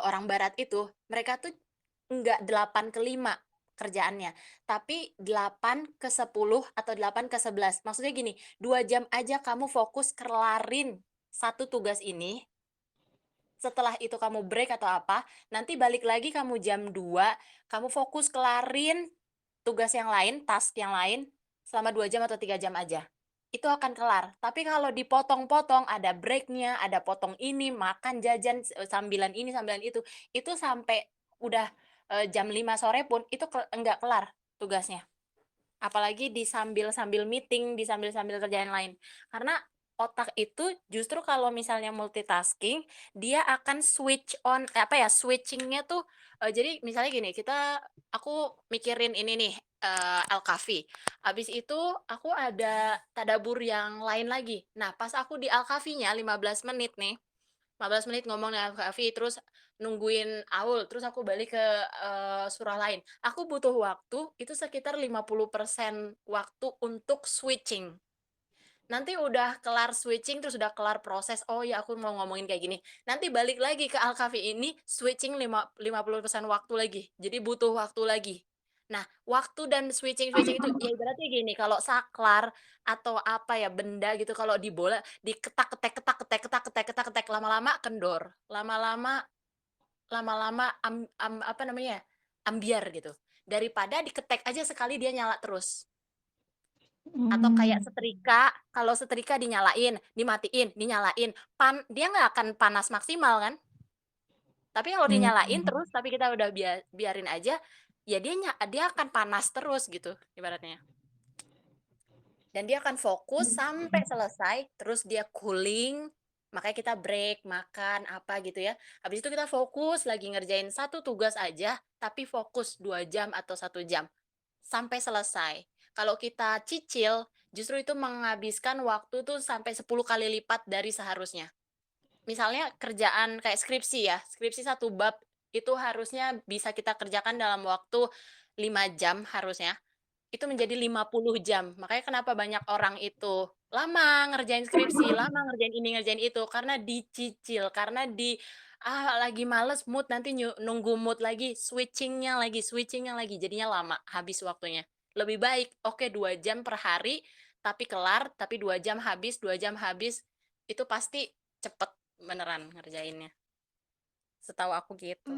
orang barat itu, mereka tuh enggak 8/5 kerjaannya, tapi 8/10 atau 8/11. Maksudnya gini, 2 jam aja kamu fokus kelarin satu tugas ini, setelah itu kamu break atau apa, nanti balik lagi kamu jam 2, kamu fokus kelarin tugas yang lain, task yang lain, selama 2 jam atau 3 jam aja. Itu akan kelar. Tapi kalau dipotong-potong, ada breaknya, ada potong ini, makan, jajan, sambilan ini, sambilan itu sampai udah jam 5 sore pun, itu enggak kelar tugasnya. Apalagi sambil meeting, sambil kerjaan lain. Karena otak itu justru kalau misalnya multitasking, dia akan switch on, switchingnya tuh, jadi misalnya gini, aku mikirin ini nih, Al-Kahfi. Habis itu aku ada tadabur yang lain lagi. Nah, pas aku di Al-Kahfinya 15 menit nih, 15 menit ngomong dengan Kahfi, terus nungguin Aul, terus aku balik ke surah lain. Aku butuh waktu itu sekitar 50% waktu untuk switching. Nanti udah kelar switching, terus udah kelar proses, oh ya aku mau ngomongin kayak gini. Nanti balik lagi ke Al-Kahfi ini, switching 50% waktu lagi. Jadi butuh waktu lagi. Nah, waktu dan switching itu, ya berarti gini, kalau saklar atau apa ya, benda gitu, kalau di bola, diketak-ketek, lama-lama kendor. Lama-lama apa namanya, ambiar gitu. Daripada diketek aja sekali dia nyala terus. Atau kayak setrika, kalau setrika dinyalain, dimatiin, dinyalain, dia nggak akan panas maksimal kan? Tapi kalau dinyalain terus, tapi kita udah biarin aja, ya dia akan panas terus gitu ibaratnya. Dan dia akan fokus sampai selesai, terus dia cooling, makanya kita break, makan, apa gitu ya. Habis itu kita fokus lagi ngerjain satu tugas aja, tapi fokus 2 jam atau 1 jam. Sampai selesai. Kalau kita cicil, justru itu menghabiskan waktu tuh sampai 10 kali lipat dari seharusnya. Misalnya kerjaan kayak skripsi ya, skripsi 1 bab itu harusnya bisa kita kerjakan dalam waktu 5 jam harusnya, itu menjadi 50 jam. Makanya kenapa banyak orang itu lama ngerjain skripsi, lama ngerjain ini, ngerjain itu, karena dicicil, karena lagi males mood, nanti nunggu mood lagi, switchingnya lagi, jadinya lama, habis waktunya. Lebih baik, oke 2 jam per hari, tapi kelar, tapi 2 jam habis, 2 jam habis, itu pasti cepet beneran ngerjainnya. Setahu aku gitu.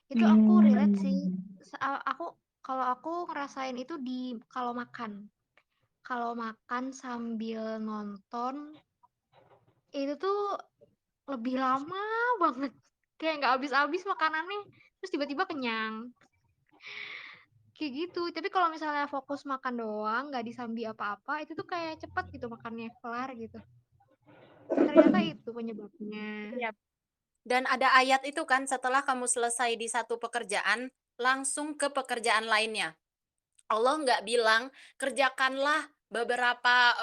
Itu aku relate sih. Kalau aku ngerasain itu kalau makan. Kalau makan sambil nonton itu tuh lebih lama banget. Kayak nggak habis-habis makanannya, terus tiba-tiba kenyang. Kayak gitu. Tapi kalau misalnya fokus makan doang, nggak disambi apa-apa, itu tuh kayak cepet gitu makannya kelar gitu. Ternyata itu penyebabnya. Iya. Dan ada ayat itu kan, setelah kamu selesai di satu pekerjaan, langsung ke pekerjaan lainnya. Allah nggak bilang, kerjakanlah beberapa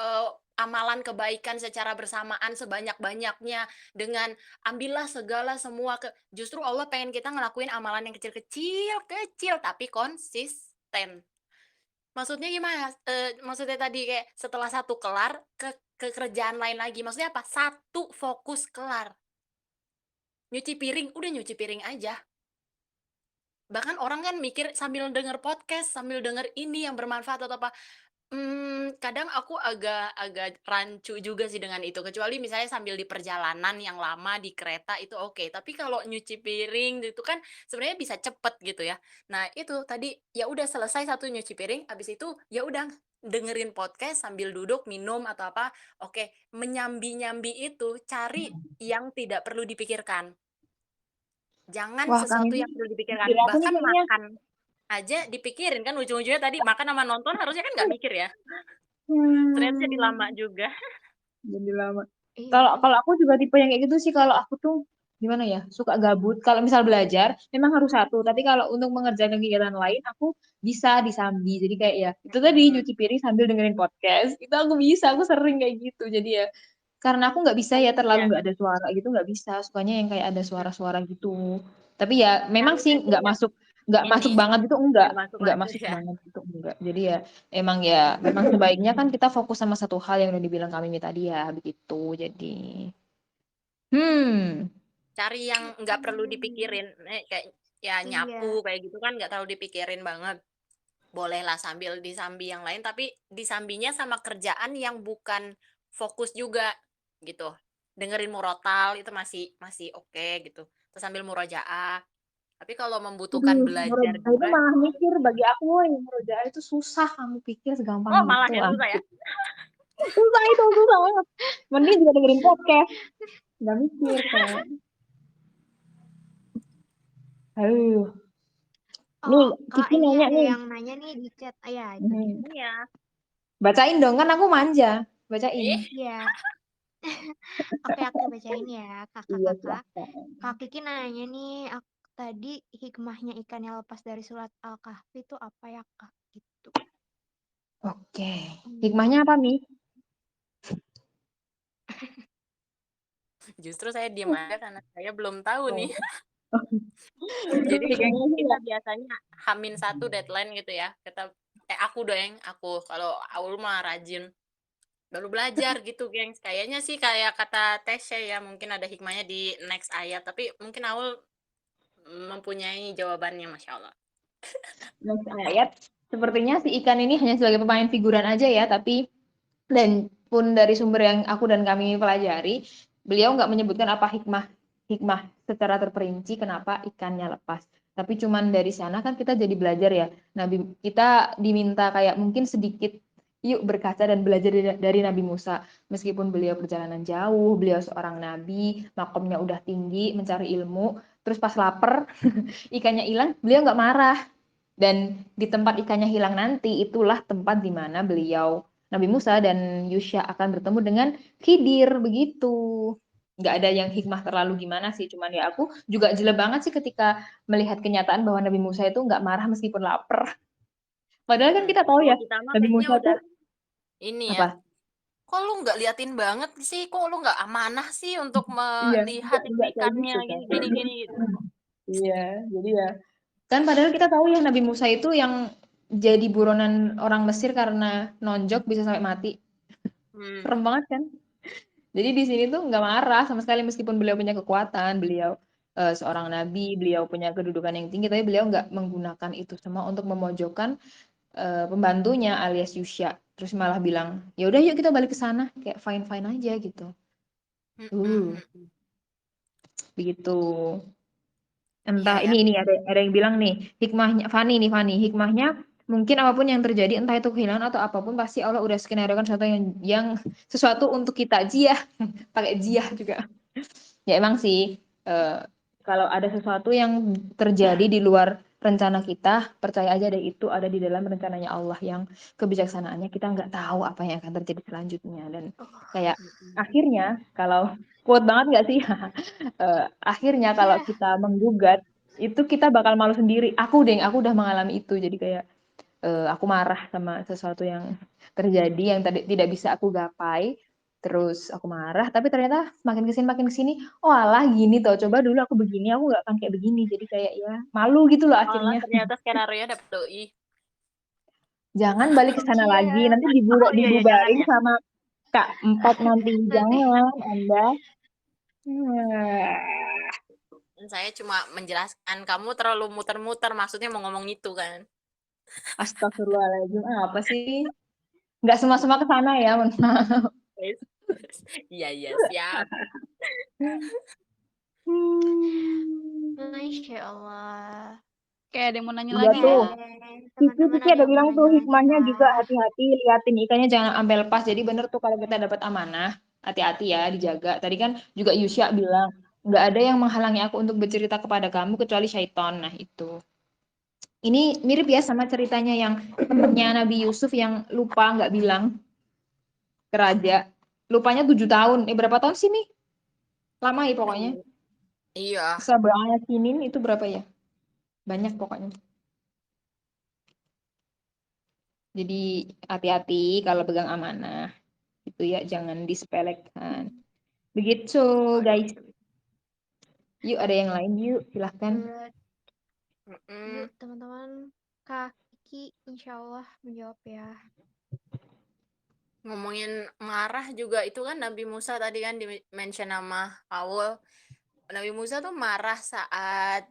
amalan kebaikan secara bersamaan sebanyak-banyaknya, dengan ambillah segala semua. Justru Allah pengen kita ngelakuin amalan yang kecil, tapi konsisten. Maksudnya gimana? Maksudnya tadi kayak setelah satu kelar, ke kerjaan lain lagi. Maksudnya apa? Satu fokus kelar. Nyuci piring, udah nyuci piring aja. Bahkan orang kan mikir sambil denger podcast, sambil denger ini yang bermanfaat atau apa. Kadang aku agak rancu juga sih dengan itu. Kecuali misalnya sambil di perjalanan yang lama di kereta itu oke. Tapi kalau nyuci piring itu kan sebenarnya bisa cepet gitu ya. Nah itu tadi ya udah selesai satu nyuci piring, habis itu ya udah dengerin podcast sambil duduk minum atau apa. Oke, menyambi-nyambi itu cari yang tidak perlu dipikirkan. Jangan Wah, sesuatu kami yang perlu dipikirkan. aku nih Bahkan kayaknya. makan aja dipikirin kan, ujung-ujungnya tadi makan sama nonton harusnya kan nggak mikir ya. Ternyata jadi lama juga. Jadi lama. Iya. Kalau aku juga tipe yang kayak gitu sih. Kalau aku tuh gimana ya, suka gabut. Kalau misal belajar memang harus satu, tapi kalau untuk mengerjakan kegiatan lain aku bisa disambi. Jadi kayak ya itu tadi nyuci piring sambil dengerin podcast. Itu aku bisa, aku sering kayak gitu. Jadi ya karena aku nggak bisa ya terlalu Iya. nggak ada suara gitu, nggak bisa. Sukanya yang kayak ada suara-suara gitu. Tapi ya memang Cari sih aja yang nggak masuk ini banget itu enggak. nggak masuk Nggak banget masuk ya. banget itu enggak. Jadi ya memang sebaiknya kan kita fokus sama satu hal yang udah dibilang kami tadi ya begitu. Jadi Cari yang nggak perlu dipikirin, kayak ya Iya. nyapu kayak gitu kan nggak terlalu dipikirin banget. Bolehlah sambil disambi yang lain, tapi disambinya sama kerjaan yang bukan fokus juga gitu. Dengerin murotal itu masih oke gitu. Terus sambil murojaah. Tapi kalau membutuhkan belajar murojaah itu juga, malah mikir bagi aku, yang murojaah itu susah, kamu pikir segampang malah gitu yang ah. susah ya. Susah itu, susah banget. Mending juga dengerin podcast. Nggak mikir kok. Aduh. Nih, Kak, Kiki ini nanya ada nih. yang nanya nih di chat. Ya, itu dia. Iya. Bacain dong, kan aku manja. Bacain. Iya. Oke, bacain ya, Iya, kakak-kakak. silahkan. Kak Kiki nanya nih, tadi hikmahnya ikan yang lepas dari surat Al-Kahfi itu apa ya, Kak? Gitu. Oke. Hikmahnya apa, Mi? Justru saya diem aja karena saya belum tahu nih. Oh. Jadi Hikmahnya sih kita ya. biasanya H-1 deadline gitu ya. Aku kalau Aul mah rajin. Baru belajar gitu, gengs. Kayaknya sih kayak kata Tesya ya, mungkin ada hikmahnya di next ayat. Tapi mungkin Aul mempunyai jawabannya, Masya Allah. Next ayat. Sepertinya si ikan ini hanya sebagai pemain figuran aja ya, tapi dan pun dari sumber yang aku dan kami pelajari, beliau nggak menyebutkan apa hikmah secara terperinci kenapa ikannya lepas. Tapi cuman dari sana kan kita jadi belajar ya. Nah, kita diminta kayak mungkin sedikit Yuk berkaca dan belajar dari Nabi Musa. Meskipun beliau perjalanan jauh, beliau seorang nabi, makomnya udah tinggi, mencari ilmu, terus pas lapar, ikannya hilang, beliau nggak marah. Dan di tempat ikannya hilang nanti, itulah tempat di mana beliau, Nabi Musa dan Yusya akan bertemu dengan Khidir, begitu. Nggak ada yang hikmah terlalu gimana sih, cuman ya aku juga jele banget sih ketika melihat kenyataan bahwa Nabi Musa itu nggak marah meskipun lapar. Padahal kan kita tahu Kalau ya, kita mah Nabi kayaknya Musa udah tuh ini ya. apa? Kok lu nggak liatin banget sih? Kok lu nggak amanah sih untuk Iya, melihat itu nggak kayak ikannya gitu kan. gini gitu. Iya, jadi ya. Kan padahal kita tahu ya Nabi Musa itu yang jadi buronan orang Mesir karena nonjok bisa sampai mati. Serem banget kan? Jadi di sini tuh nggak marah sama sekali meskipun beliau punya kekuatan, beliau seorang nabi, beliau punya kedudukan yang tinggi, tapi beliau nggak menggunakan itu semua untuk memojokkan pembantunya alias Yusya. Terus malah bilang, ya udah yuk kita balik ke sana, kayak fine fine aja gitu. Begitu. Entah Iya ya. ini ada yang bilang nih hikmahnya Fani hikmahnya mungkin apapun yang terjadi entah itu kehilangan atau apapun pasti Allah udah skenariokan sesuatu untuk kita jiah pakai jiah juga ya emang sih kalau ada sesuatu yang terjadi di luar rencana kita percaya aja deh itu ada di dalam rencananya Allah yang kebijaksanaannya kita nggak tahu apa yang akan terjadi selanjutnya dan kayak akhirnya kalau quote banget nggak sih akhirnya kalau kita menggugat itu kita bakal malu sendiri. Aku udah mengalami itu. Jadi kayak aku marah sama sesuatu yang terjadi yang tadi tidak bisa aku gapai. Terus aku marah, tapi ternyata makin kesini, oh alah gini toh. Coba dulu aku begini, aku nggak akan kayak begini. Jadi kayak ya malu gitu loh Malah akhirnya. ternyata skenario dapet doi. Jangan balik ke sana lagi, nanti Oh iya ya jangan dibubarin ya. sama Kak Empat nanti. Jangan, Anda. Saya cuma menjelaskan kamu terlalu muter-muter maksudnya mau ngomong itu kan. Astagfirullahaladzim, apa sih? Nggak semua-semua ke sana ya, mohon maaf. Iya siap. Masya Allah. Kayak ada yang mau nanya Udah lagi tuh. ya. Teman-teman Kiki ada ada yang mau bilang nanya tuh lagi hikmahnya juga kah? hati-hati liatin ikannya jangan ambil lepas. Jadi bener tuh kalau kita dapat amanah, hati-hati ya dijaga. Tadi kan juga Yusya bilang, nggak ada yang menghalangi aku untuk bercerita kepada kamu kecuali syaitan. Nah itu. Ini mirip ya sama ceritanya yang temennya Nabi Yusuf yang lupa nggak bilang ke raja. Lupanya 7 tahun. Berapa tahun sih nih? Lama ya pokoknya. Iya. Seberapa sinin itu berapa ya? Banyak pokoknya. Jadi hati-hati kalau pegang amanah. Itu ya jangan disepelekan. Begitu guys. Yuk ada yang lain yuk silahkan. Yuk teman-teman, Kak Kiki insya Allah menjawab ya. Ngomongin marah juga itu kan Nabi Musa tadi kan di-mention nama Paul. Nabi Musa tuh marah saat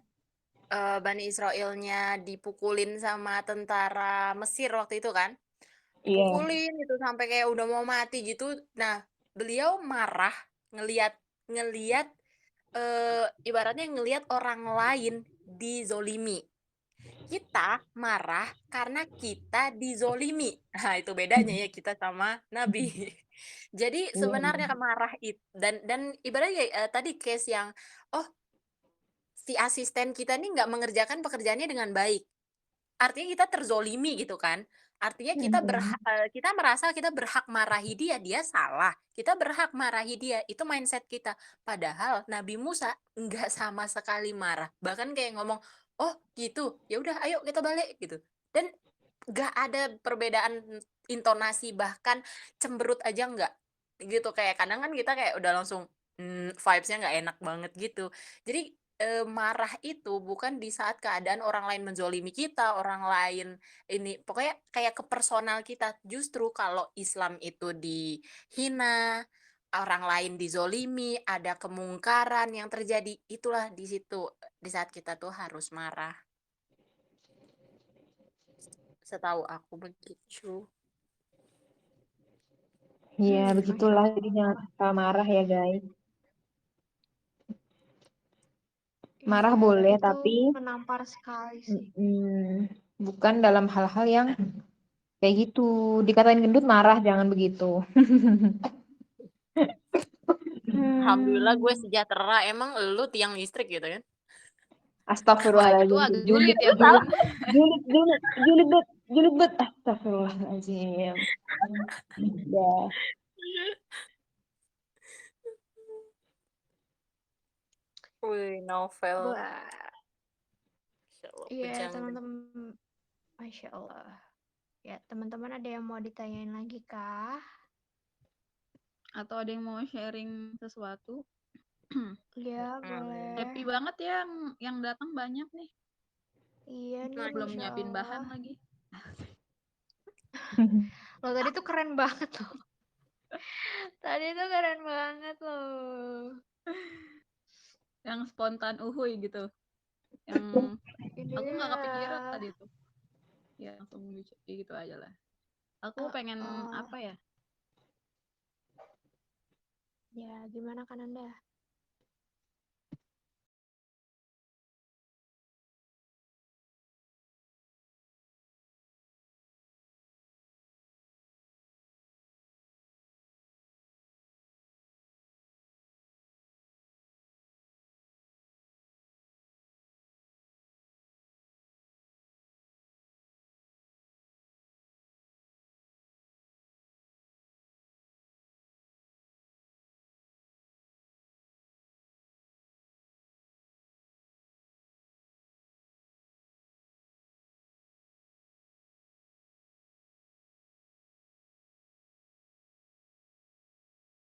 Bani Israelnya dipukulin sama tentara Mesir waktu itu kan. Dipukulin itu sampai kayak udah mau mati gitu. Nah, beliau marah ngelihat ngelihat ibaratnya ngelihat orang lain dizolimi. Kita marah karena kita dizolimi. Nah, itu bedanya ya kita sama Nabi. Jadi sebenarnya marah itu dan ibaratnya tadi case yang si asisten kita nih nggak mengerjakan pekerjaannya dengan baik. Artinya kita terzolimi gitu kan. Artinya kita merasa kita berhak marahi dia, dia salah. Kita berhak marahi dia, itu mindset kita. Padahal Nabi Musa nggak sama sekali marah. Bahkan kayak ngomong, oh gitu, ya udah ayo kita balik gitu. Dan nggak ada perbedaan intonasi bahkan cemberut aja nggak gitu kayak kadang kan kita kayak udah langsung vibes-nya nggak enak banget gitu. Jadi marah itu bukan di saat keadaan orang lain menzolimi kita, orang lain ini pokoknya kayak ke personal kita. Justru kalau Islam itu dihina, orang lain dizolimi, ada kemungkaran yang terjadi, itulah di situ di saat kita tuh harus marah. Setahu aku begitu. Iya, begitulah. Jadi jangan suka marah ya, guys. Marah Iya, boleh, itu tapi menampar sekali sih. bukan dalam hal-hal yang Kayak gitu. Dikatain gendut marah, jangan begitu. Alhamdulillah gue Hmm. sejahtera. Emang lu tiang listrik gitu kan? Wah, itu Astagfirullahaladzim. agak Julid, sulit ya, julid, Bun. julid bet. Astagfirullahaladzim. Ya. Wih, novel. Wah, Masya Allah, iya kejam. teman-teman, Masya Allah. Ya teman-teman ada yang mau ditanyain lagi kah? Atau ada yang mau sharing sesuatu? Ya boleh. Happy banget ya yang datang banyak nih. Iya nih, Belum Masya nyiapin bahan Allah. lagi. Loh tadi tuh keren banget loh. Tadi tuh keren banget loh. Yang spontan uhuy gitu. Yang aku nggak kepikiran Iya. tadi tuh. Ya langsung gitu aja lah. Aku pengen apa ya? Ya gimana kan Anda?